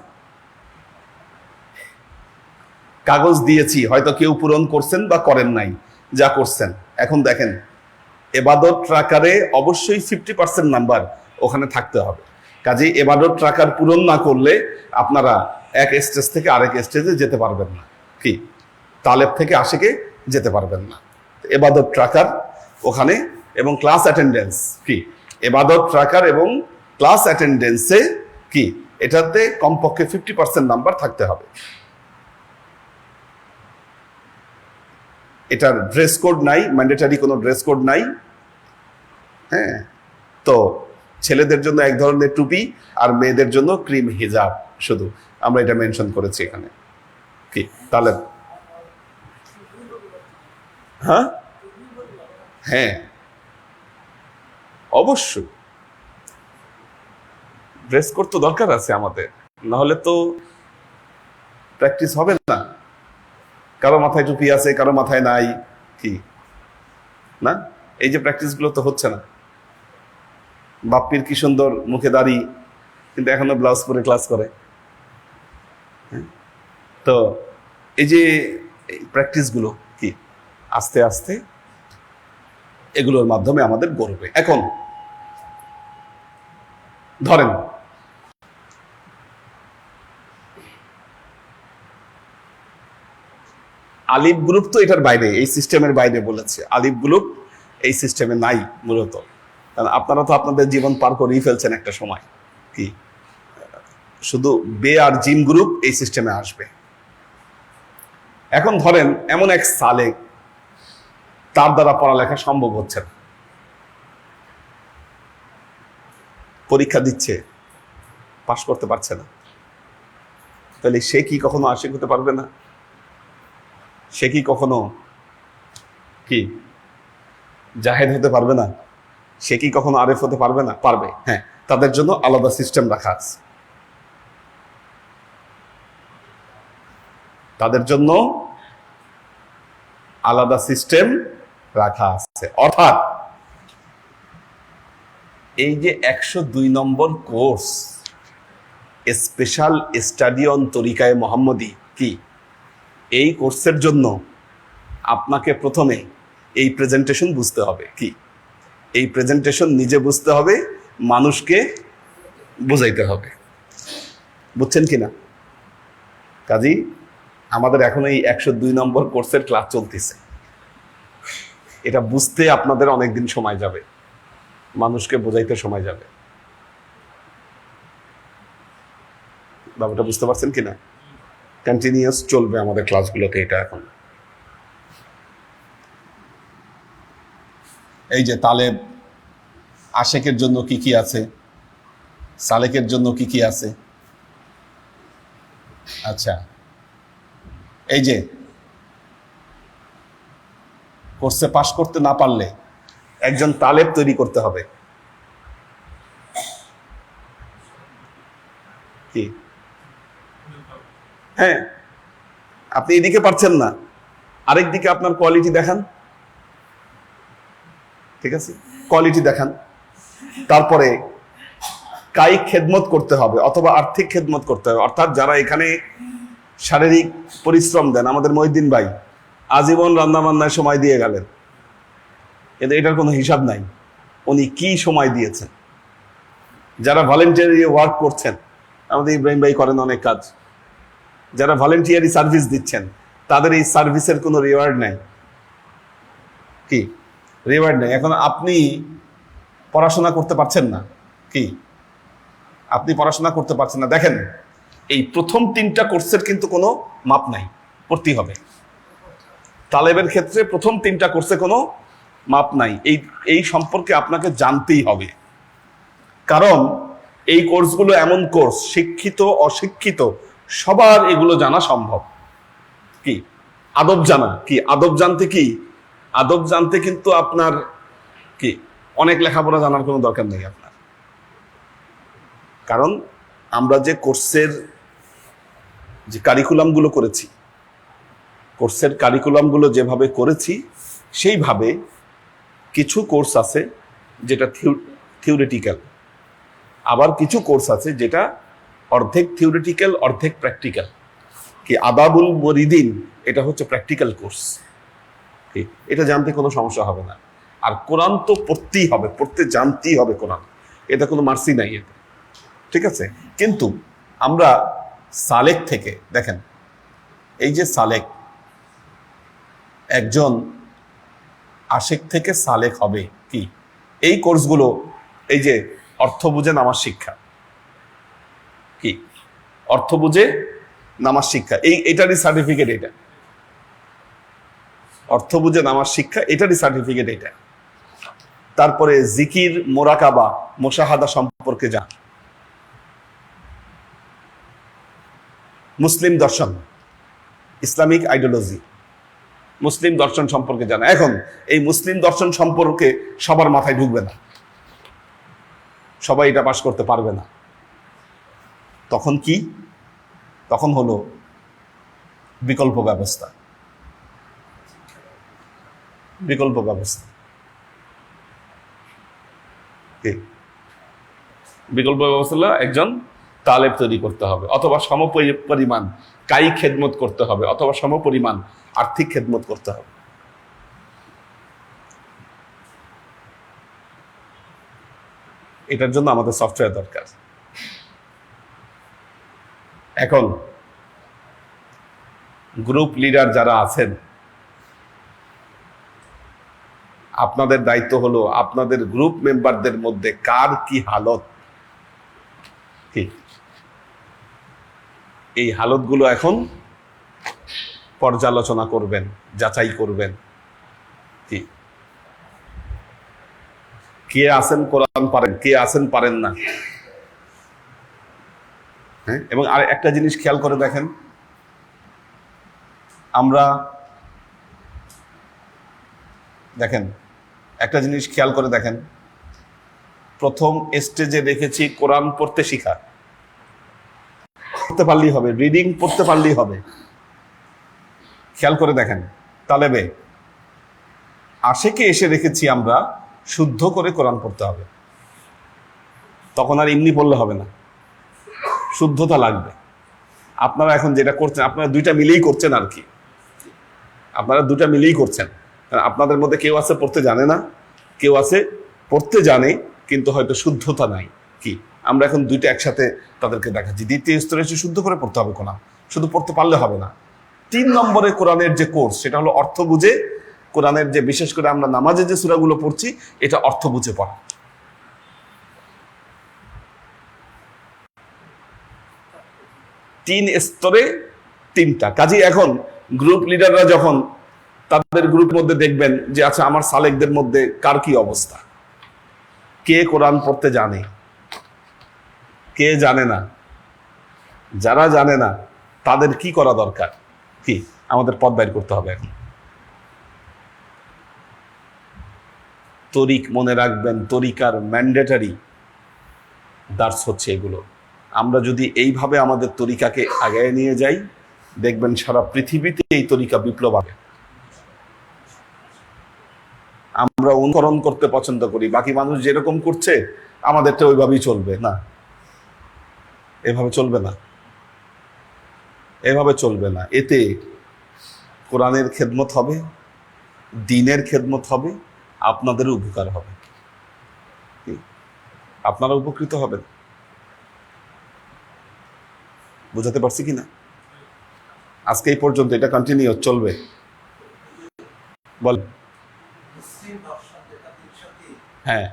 কাগজ দিয়েছি, হয়তো কেউ পূরণ করছেন বা করেন নাই, যা করছেন। এখন দেখেন, এবাদত ট্র্যাকারে অবশ্যই 50% নাম্বার ওখানে থাকতে হবে। কাজেই এবাদত ট্র্যাকার পূরণ না করলে আপনারা এক স্টেজ থেকে আরেক স্টেজে যেতে পারবেন না, কি তালেব থেকে আশিকে যেতে পারবেন না। এবাদত ট্র্যাকার ওখানে, এবং ক্লাস অ্যাটেন্ডেন্স কি? এবাদত ট্র্যাকার এবং ক্লাস অ্যাটেন্ডেন্সে কি এটাতে কমপক্ষে 50% নাম্বার থাকতে হবে। এটার ড্রেস কোড নাই, ম্যান্ডেটারি কোনো ড্রেস কোড নাই। হ্যাঁ, তো ছেলেদের জন্য এক ধরনের টুপি আর মেয়েদের জন্য ক্রিম হিজাব, শুধু আমরা এটা মেনশন করেছি এখানে। কি তাহলে? হ্যাঁ হ্যাঁ, অবশ্যই ড্রেস কোড তো দরকার আছে আমাদের, নাহলে তো প্র্যাকটিস হবে না। কারো মাথায় টুপি আছে, কারো মাথায় নাই, কি না? এই যে প্র্যাকটিস গুলো তো হচ্ছে না। বাপ্পির কি সুন্দর মুখে দাড়ি, কিন্তু এখনো ব্লাউজ পরে ক্লাস করে। তো এই যে প্র্যাকটিস গুলো কি আস্তে আস্তে এগুলোর মাধ্যমে আমাদের গড়বে। এখন ধরেন আলিফ গ্রুপ তো এটার বাইরে, এই সিস্টেমের বাইরে বলেছে। আলিফ গ্রুপ এই সিস্টেমে নাই মূলত, কারণ আপনারা তো আপনাদের জীবন পার করেই ফেলছেন একটা সময়। কি শুধু বে আর জিম গ্রুপ এই সিস্টেমে আসবে। এখন ধরেন এমন এক সালেক, তার দ্বারা পড়ালেখা সম্ভব হচ্ছে না, পরীক্ষা দিচ্ছে, পাশ করতে পারছে না, তাহলে সে কি কখনো আশিক হতে পারবে না? সে কি কখনো কি জাহেদ হতে পারবে না? সে কি কখনো আরেফ হতে পারবে না? পারবে। হ্যাঁ, তাদের জন্য আলাদা সিস্টেম রাখা আছে। তাদের জন্য আলাদা সিস্টেম রাখা আছে। অর্থাৎ এই যে 102 নম্বর কোর্স, স্পেশাল স্টাডি অন তরিকায়ে মোহাম্মদী, কি এই কোর্সের জন্য আপনাকে প্রথমে এই প্রেজেন্টেশন বুঝতে হবে। কি এই প্রেজেন্টেশন নিজে বুঝতে হবে, মানুষকে বুঝাইতে হবে। বুঝছেন কিনা? কাজী আমাদের এখন এই 102 নম্বর কোর্সের ক্লাস চলতেছে। এটা বুঝতে আপনাদের অনেকদিন সময় যাবে, মানুষকে বোঝাইতে সময় যাবে। ব্যাপারটা বুঝতে পারছেন কিনা? কন্টিনিউয়াস চলবে আমাদের ক্লাসগুলোতে এটা। এখন এই যে তালেব, আশেকের জন্য কি কি আছে, সালেকের জন্য কি কি আছে। আচ্ছা, এই যে কোর্সে পাশ করতে না পারলে একজন তালেব তৈরি করতে হবে। কি হ্যাঁ, আপনি এদিকে পারছেন না, আরেক দিকে আপনার কোয়ালিটি দেখান, ঠিক আছে, কোয়ালিটি দেখান। তারপরে কায়িক খেদমত করতে হবে অথবা আর্থিক খেদমত করতে হবে, অর্থাৎ যারা এখানে শারীরিক পরিশ্রম দেন, আমাদের মহিউদ্দিন ভাই আজীবন রান্না বান্নায় সময় দিয়ে গেলেন, কিন্তু এটার কোনো হিসাব নাই উনি কি সময় দিয়েছেন। যারা ভলেন্টিয়ারি ওয়ার্ক করছেন, আমাদের ইব্রাহিম ভাই করেন অনেক কাজ, যারা ভলেন্টিয়ারি সার্ভিস দিচ্ছেন তাদের এই সার্ভিসের কোনো রিওয়ার্ড নাই, কি রিওয়ার্ড নেই। এখন আপনি পড়াশোনা করতে পারছেন না, কি আপনি পড়াশোনা করতে পারছেন না, দেখেন এই প্রথম 3টা কোর্সের কিন্তু কোনো মাপ নাই, পড়তেই হবে। তালেবের ক্ষেত্রে প্রথম 3টা কোর্সে কোনো মাপ নাই, এই সম্পর্কে আপনাকে জানতেই হবে। কারণ এই কোর্সগুলো এমন কোর্স, শিক্ষিত অশিক্ষিত সবার এগুলো জানা সম্ভব। কি আদব জানা, কি আদব জানতে, কি আদব জানতে কিন্তু আপনার কি অনেক লেখাপড়া জানার কোনো দরকার নেই আপনার। কারণ আমরা যে কোর্সের যে কারিকুলামগুলো করেছি, কোর্সের কারিকুলামগুলো যেভাবে করেছি সেইভাবে কিছু কোর্স আছে যেটা থিওরিটিক্যাল, আবার কিছু কোর্স আছে যেটা অর্ধেক থিওরিটিক্যাল অর্ধেক প্র্যাকটিক্যাল। কি আদাবুল মরিদিন এটা হচ্ছে প্র্যাকটিক্যাল কোর্স, কি এটা জানতে কোনো সমস্যা হবে না। আর কোরআন তো পড়তেই হবে, পড়তে জানতেই হবে কোরআন, এটা কোনো মার্সি নাই এতে, ঠিক আছে। কিন্তু আমরা সালেক থেকে দেখেন, এই যে সালেক, একজন আশেক থেকে সালেক হবে কি এই কোর্সগুলো, এই যে অর্থ বুঝে নামাজ শিক্ষা, কি অর্থ বুঝে নামাজ শিক্ষা, এটারই সার্টিফিকেট, এটা অর্থ বুঝে নামাজ শিক্ষা এটারই সার্টিফিকেট এটা। তারপরে জিকির, মোরাকাবা, মুশাহাদা সম্পর্কে জান, মুসলিম দর্শন, ইসলামিক আইডিওলজি, মুসলিম দর্শন সম্পর্কে জানা। এখন এই মুসলিম দর্শন সম্পর্কে সবার মাথায় ঢুকবে না, সবাই এটা পাশ করতে পারবে না। তখন কি, তখন হলো বিকল্প ব্যবস্থা, বিকল্প ব্যবস্থা, বিকল্প ব্যবস্থা হলো একজন তালেব তৈরি করতে হবে, অথবা সমপরিমাণ কায়িক খেদমত করতে হবে, অথবা সমপরিমাণ আর্থিক খেদমত করতে হবে। এটার জন্য আমাদের সফটওয়্যার দরকার। এখন গ্রুপ লিডার যারা আছেন, আপনাদের দায়িত্ব হলো আপনাদের গ্রুপ মেম্বারদের মধ্যে কার কি হালত, কি এই হালতগুলো এখন পর্যালোচনা করবেন, যাচাই করবেন, কি কে আছেন কোরআন পারেন, কে আছেন পারেন না। হ্যাঁ, এবং আর একটা জিনিস খেয়াল করে দেখেন, আমরা দেখেন একটা জিনিস খেয়াল করে দেখেন, প্রথম স্টেজে রেখেছি কোরআন পড়তে শিখা, পড়তে পারলেই হবে, রিডিং পড়তে পারলেই হবে। খেয়াল করে দেখেন, তালেবে আশেকে এসে রেখেছি আমরা শুদ্ধ করে কোরআন পড়তে হবে। তখন আর এমনি পড়লে হবে না, শুদ্ধতা লাগবে। আপনারা এখন যেটা করছেন, আপনারা দুইটা মিলেই করছেন আর কি, আপনারা দুটা মিলেই করছেন। আপনাদের মধ্যে কেউ আছে পড়তে জানে না, কেউ আছে পড়তে জানে কিন্তু হয়তো শুদ্ধতা নাই। কি আমরা এখন দুইটা একসাথে তাদেরকে দেখাচ্ছি। দ্বিতীয় স্তরে এসে শুদ্ধ করে পড়তে হবে কোরআন, শুধু পড়তে পারলে হবে না। 3 নম্বরে কোরআনের যে কোর্স, সেটা হলো অর্থ বুঝে কোরআনের, যে বিশেষ করে আমরা নামাজে যে সূরাগুলো পড়ছি এটা অর্থ বুঝে পড়া। তিন স্তরে 3টা কাজী। এখন গ্রুপ লিডাররা যখন তাদের গ্রুপের মধ্যে দেখবেন যে আচ্ছা আমার সালেকদের মধ্যে কার কি অবস্থা, কে কোরআন পড়তে জানে, কে জানে না, যারা জানে না তাদের কি করা দরকার, কি আমাদের পথ বাইর করতে হবে। এখন তরিক মনে রাখবেন, তরিকার ম্যান্ডেটারি দার্স হচ্ছে এগুলো। আমরা যদি এইভাবে আমাদের তরিকাকে আগায় নিয়ে যাই, দেখবেন সারা পৃথিবীতে এই তরিকা বিপ্লব হবে। আমরা অনুকরণ করতে পছন্দ করি, বাকি মানুষ যেরকম করছে আমাদেরটা ওইভাবেই চলবে। না, এভাবে চলবে না, এভাবে চলবে না। এতে কোরআনের খেদমত হবে, দ্বীনের খেদমত হবে, আপনাদেরও উপকার হবে, আপনারা উপকৃত হবেন। বুঝাতে পারছি কিনা? আজকে এই পর্যন্ত, এটা কন্টিনিউ চলবে। বল। হ্যাঁ,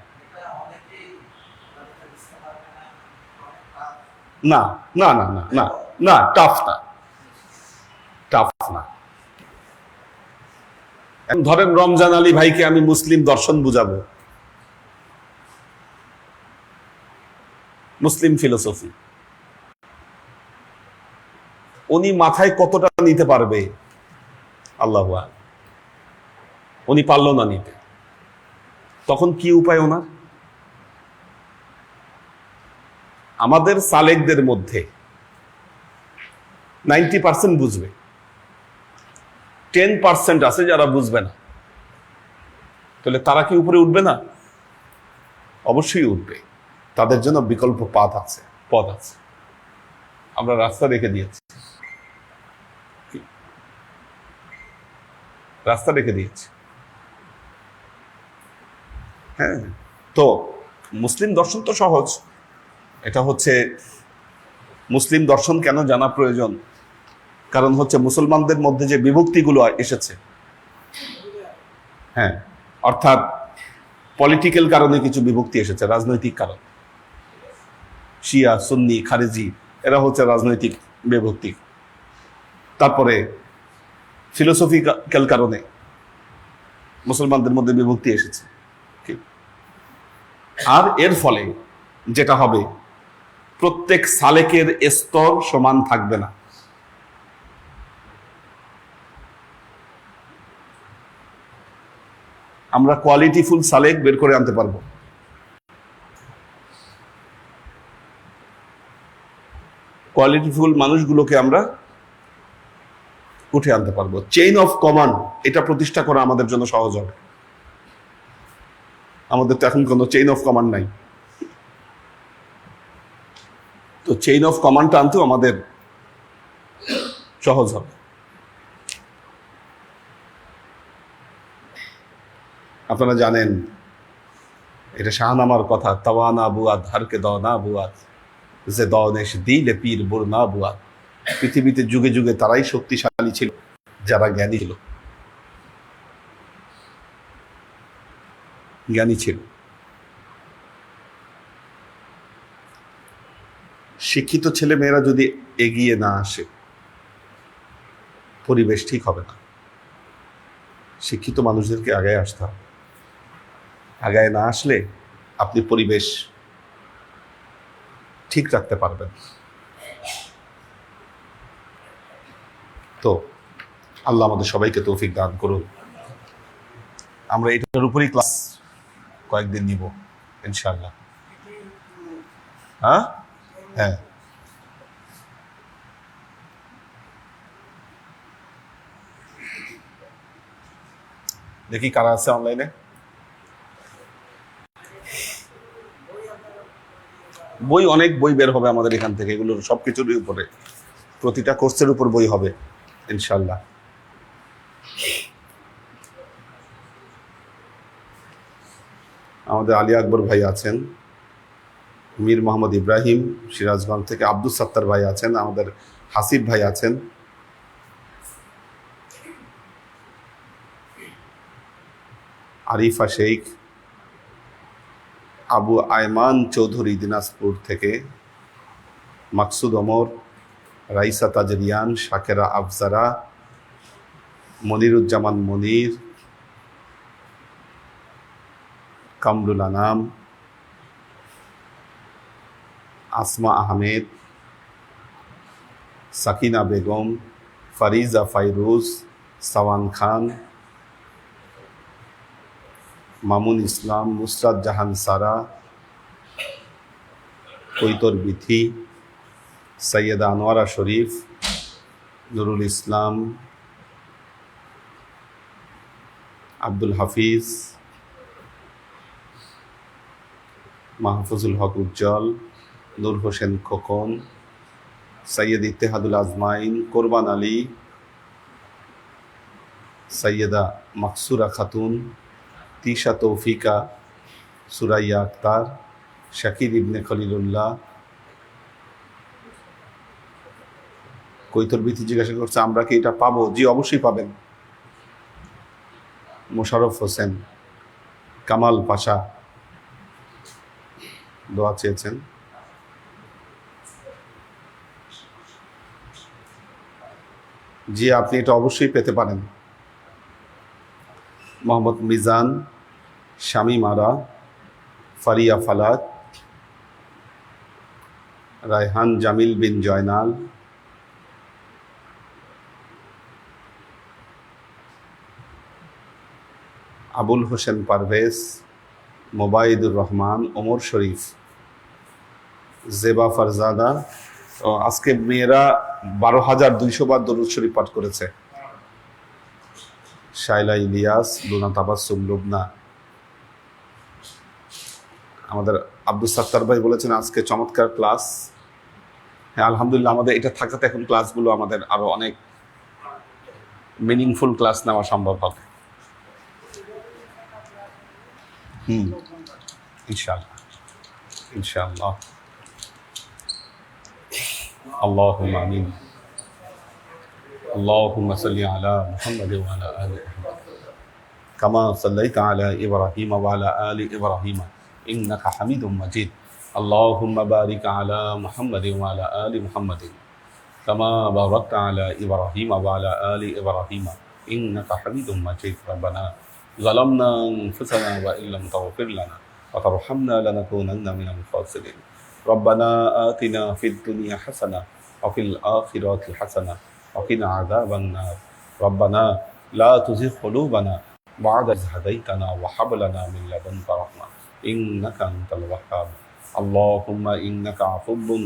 না না না না না না, টাফ না, টাফ না। ধরেন রমজান আলী ভাইকে আমি মুসলিম দর্শন বুঝাবো, মুসলিম ফিলোসফি, উনি মাথায় কতটা নিতে পারবে আল্লাহু আ'লাম। উনি পারল না নিতে, তখন কি উপায় ওনার? আমাদের সালেকদের মধ্যে 90% বুঝবে, 10% আছে যারা বুঝবে না। তাহলে তারা কি উপরে উঠবে না? অবশ্যই উঠবে। তাদের জন্য বিকল্প পথ আছে, পথ আছে। আমরা রাস্তা রেখে দিয়েছি, রাস্তা রেখে দিয়েছি। হ্যাঁ, তো মুসলিম দর্শন তো সহজ। এটা হচ্ছে মুসলিম দর্শন কেন জানা প্রয়োজন? কারণ হচ্ছে মুসলমানদের মধ্যে যে বিভক্তিগুলো এসেছে, হ্যাঁ, অর্থাৎ পলিটিক্যাল কারণে কিছু বিভক্তি এসেছে, রাজনৈতিক কারণ। শিয়া, সুন্নি, খারেজি, এরা হচ্ছে রাজনৈতিক বিভক্তি। তারপরে ফিলোসফিক্যাল কারণে মুসলমানদের মধ্যে বিভক্তি এসেছে। আর এর ফলে যেটা হবে, প্রত্যেক সালেকের স্তর সমান থাকবে না। আমরা কোয়ালিটিফুল সালেক বের করে আনতে পারবো, কোয়ালিটিফুল মানুষগুলোকে আমরা উঠে আনতে পারবো। চেইন অফ কমান্ড, এটা প্রতিষ্ঠা করা আমাদের জন্য সহজ হবে। আমাদের তো এখন কোনো চেইন অফ কমান্ড নাই, তো চেইন অফ কমান্ডটা আনতেও আমাদের সহজ হবে। আপনারা জানেন, এটা শাহনামার কথা, তাওয়ানা বুয়াদ হারকে দনা বুয়াদ, যে দনেশ দিলে পীর বুরনা বুয়াদ। পৃথিবীতে যুগে যুগে তারাই শক্তিশালী ছিল যারা জ্ঞানী ছিল, জ্ঞানী ছিল। শিক্ষিত ছেলে মেয়েরা যদি এগিয়ে না আসে, পরিবেশ ঠিক হবে না। শিক্ষিত মানুষদেরকে আগায় আসতে হবে। আগায় না আসলে আপনি পরিবেশ ঠিক রাখতে পারবেন। তো আল্লাহ আমাদের সবাইকে তৌফিক দান করুন। আমরা এটার উপরই ক্লাস কয়েকদিন নিব ইনশাআল্লাহ। হ্যাঁ হ্যাঁ, দেখি কারা আছে অনলাইনে। বই, অনেক বই বের হবে আমাদের এখান থেকে, এগুলোর সবকিছুর উপরে, প্রতিটা কোর্সের উপর বই হবে ইনশাআল্লাহ। আমাদের আলী আকবর ভাই আছেন, মীর মোহাম্মদ ইব্রাহিম সিরাজগঞ্জ থেকে, আব্দুল সাত্তার ভাই আছেন, আমাদের হাসিব ভাই আছেন, আরিফা শেখ, আবু আয়মান চৌধুরী দিনাজপুর থেকে, মাকসুদ ওমর, রাইসা তাজরিয়ান, শাকেরা আফজারা, মনিরুজ্জামান মনির, কামরুল আনাম, আসমা আহমেদ, সাকিনা বেগম, ফারিজা ফাইরুজ, সাওয়ান খান, মামুন ইসলাম, নুসরাত জাহান সারা, কৈতর বিথি, সৈয়দা আনোয়ারা শরীফ, নুরুল ইসলাম, আব্দুল হাফিজ, মাহফুজুল হক উজ্জ্বল, নূর হোসেন খোকন, সৈয়দ ইত্তেহাদুল আজমাইন, কোরবান আলী, সৈয়দা মাকসুরা খাতুন, তিশা তৌফিকা, সুরাইয়া আক্তার, শাকির ইবনে খলিলুল্লাহ। কৈতর বিথি জিজ্ঞাসা করছে আমরা কি এটা পাবো? জি, অবশ্যই পাবেন। মোশাররফ হোসেন, কামাল পাশা দোয়া চেয়েছেন। জি, আপনি এটা অবশ্যই পেতে পারেন। মোহাম্মদ মিজান, শামীম আরা, ফারিয়া ফালাত, রায়হান জামিল বিন জয়নাল, আবুল হোসেন পারভেজ, মোবাইদুর রহমান, ওমর শরীফ, জেবা ফারজাদা। আজকে মেয়েরা 12,200 বার দরুদ শরীফ পাঠ করেছে। শাইলা ইলিয়াস, লুনা তাবাসসুম লুবনা। আমাদের আব্দুল সাত্তার ভাই বলেছেন আজকে চমৎকার ক্লাস। হ্যাঁ, আলহামদুলিল্লাহ, আমাদের এটা থাকাতে এখন ক্লাসগুলো আমাদের আরো অনেক মিনিংফুল ক্লাস নেওয়া সম্ভব হবে। ইনশাআল্লাহ ইনশাআল্লাহ। আল্লাহুম্মা আমিন। আল্লাহুম্মা সাল্লি আলা মুহাম্মাদ ওয়া আলা আলি মুহাম্মাদ কামা সাল্লাইতা আলা ইব্রাহিম ওয়া আলা আলি ইব্রাহিম ইন্নাকা হামিদুম মাজিদ। আল্লাহুম্মা বারিক আলা মুহাম্মাদ ওয়া আলা আলি মুহাম্মাদ কামা বারাকতা আলা ইব্রাহিম ওয়া আলা আলি ইব্রাহিম ইন্নাকা হামিদুম মাজিদ। রব্বানা যালামনা আনফুসানা ওয়া ইল্লাম তাগফির লানা ওয়া তারহামনা লানাকুনান্না মিনাল খাসিরিন। রব্বানা আতিনা ফিদ দুনিয়া হাসানাহ ওয়া ফিল আখিরাতি হাসানাহ ওয়া কিনা আযাবান নার। রব্বানা লা তুযিগ কুলুবানা বা'দা ইয হাদাইতানা ওয়া হাব লানা মিন লাদুনকা রাহমাহ ইন্নাকা আনতাল ওয়াহ্হাব। আল্লাহুম্মা ইন্নাকা আফুব্বুন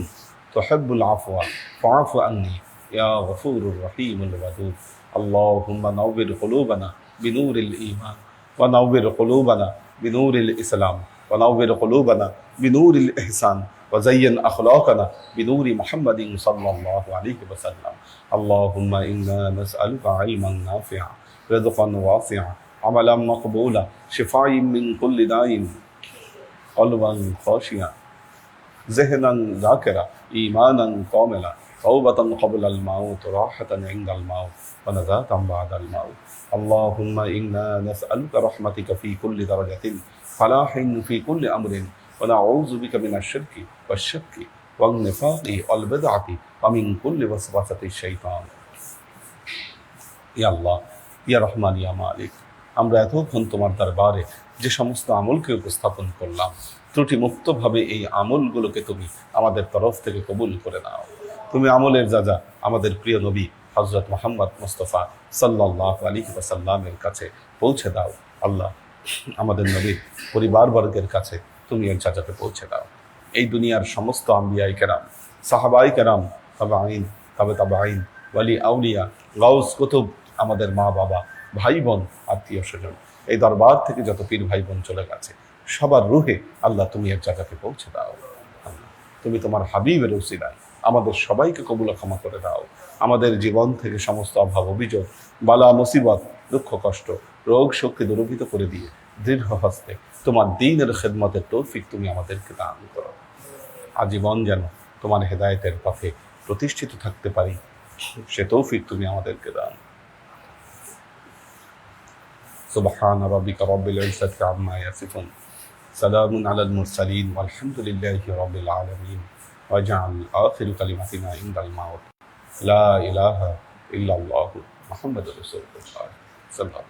তুহিব্বুল আফওয়া ফা'ফু আন্নী ইয়া গফুরুর রহিমুল ওয়াদুদ। আল্লাহুম্মা নাওবির কুলুবানা বিনূরিল ঈমান ওয়া নাওবির কুলুবানা বিনূরিল ইসলাম ওয়া নাওবির কুলুবানা বিনূরিল ইহসান ওয়া যায়্যিন আখলাকানা বিনূরি মুহাম্মাদিন সাল্লাল্লাহু আলাইহি ওয়া সাল্লাম। আল্লাহুম্মা ইন্না নাসআলুকা ইলমান নাফিআ রিজকান ওয়াসিআ আমালান মাকবুলা শিফাa'an মিন কুল্লি দাইন কলবান খাশিয়া ذهنا ذاكرا إيمانا كاملا توبة قبل الموت راحة عند الموت ونجاة بعد الموت. اللهم إنا نسألك رحمتك في كل درجة فلاح في كل أمر ونعوذ بك من الشرك والشك والنفاق والبدعة ومن كل وسوسة الشيطان. يا الله يا رحمن يا مالك, আমরা এতক্ষণ তোমার দরবারে যে সমস্ত আমলকে উপস্থাপন করলাম, ত্রুটি মুক্তভাবে এই আমলগুলোকে তুমি আমাদের তরফ থেকে কবুল করে নাও। তুমি আমলের যা আমাদের প্রিয় নবী হযরত মুহাম্মদ মুস্তাফা সাল্লাল্লাহু আলাইহি ওয়াসাল্লামের কাছে পৌঁছে দাও। আল্লাহ, আমাদের নবীর পরিবারবর্গের কাছে তুমি এর যাতে পৌঁছে দাও। এই দুনিয়ার সমস্ত আম্বিয়ায়ে কেরাম, সাহাবায়ে কেরাম, তাবেঈন, তাবেঈন, ওয়ালি আউলিয়া, গাউস কুতুব, আমাদের মা বাবা, ভাই বোন, আত্মীয় স্বজন, এই দরবার থেকে যত পীর ভাই বোন চলে গেছে সবার রুহে আল্লাহ তুমি এক জায়গাতে পৌঁছে দাও। আল্লাহ, তুমি তোমার হাবিবের উসিলায় আমাদের সবাইকে কবুল ক্ষমা করে দাও। আমাদের জীবন থেকে সমস্ত অভাব অভিযোগ, বালা মুসিবত, দুঃখ কষ্ট, রোগ শক্তি দূরীভূত করে দিয়ে দৃঢ় হস্তে তোমার দ্বীনের খেদমতের তৌফিক তুমি আমাদেরকে দান করো। আজীবন যেন তোমার হেদায়েতের পথে প্রতিষ্ঠিত থাকতে পারি, সে তৌফিক তুমি আমাদেরকে দান। সুবহান রাব্বিকা রাব্বিল ইজ্জাতি আম্মা ইয়াসিফুন, সালামুন আলাল মুরসালিন, ওয়ালহামদুলিল্লাহি রাব্বিল আলামিন। ওয়াজআল আখিরু কালিমাতিনা ইনদাল মাউত লা ইলাহা ইল্লাল্লাহু মুহাম্মাদুর রাসূলুল্লাহ সাল্লাল্লাহু আলাইহি ওয়াসাল্লাম।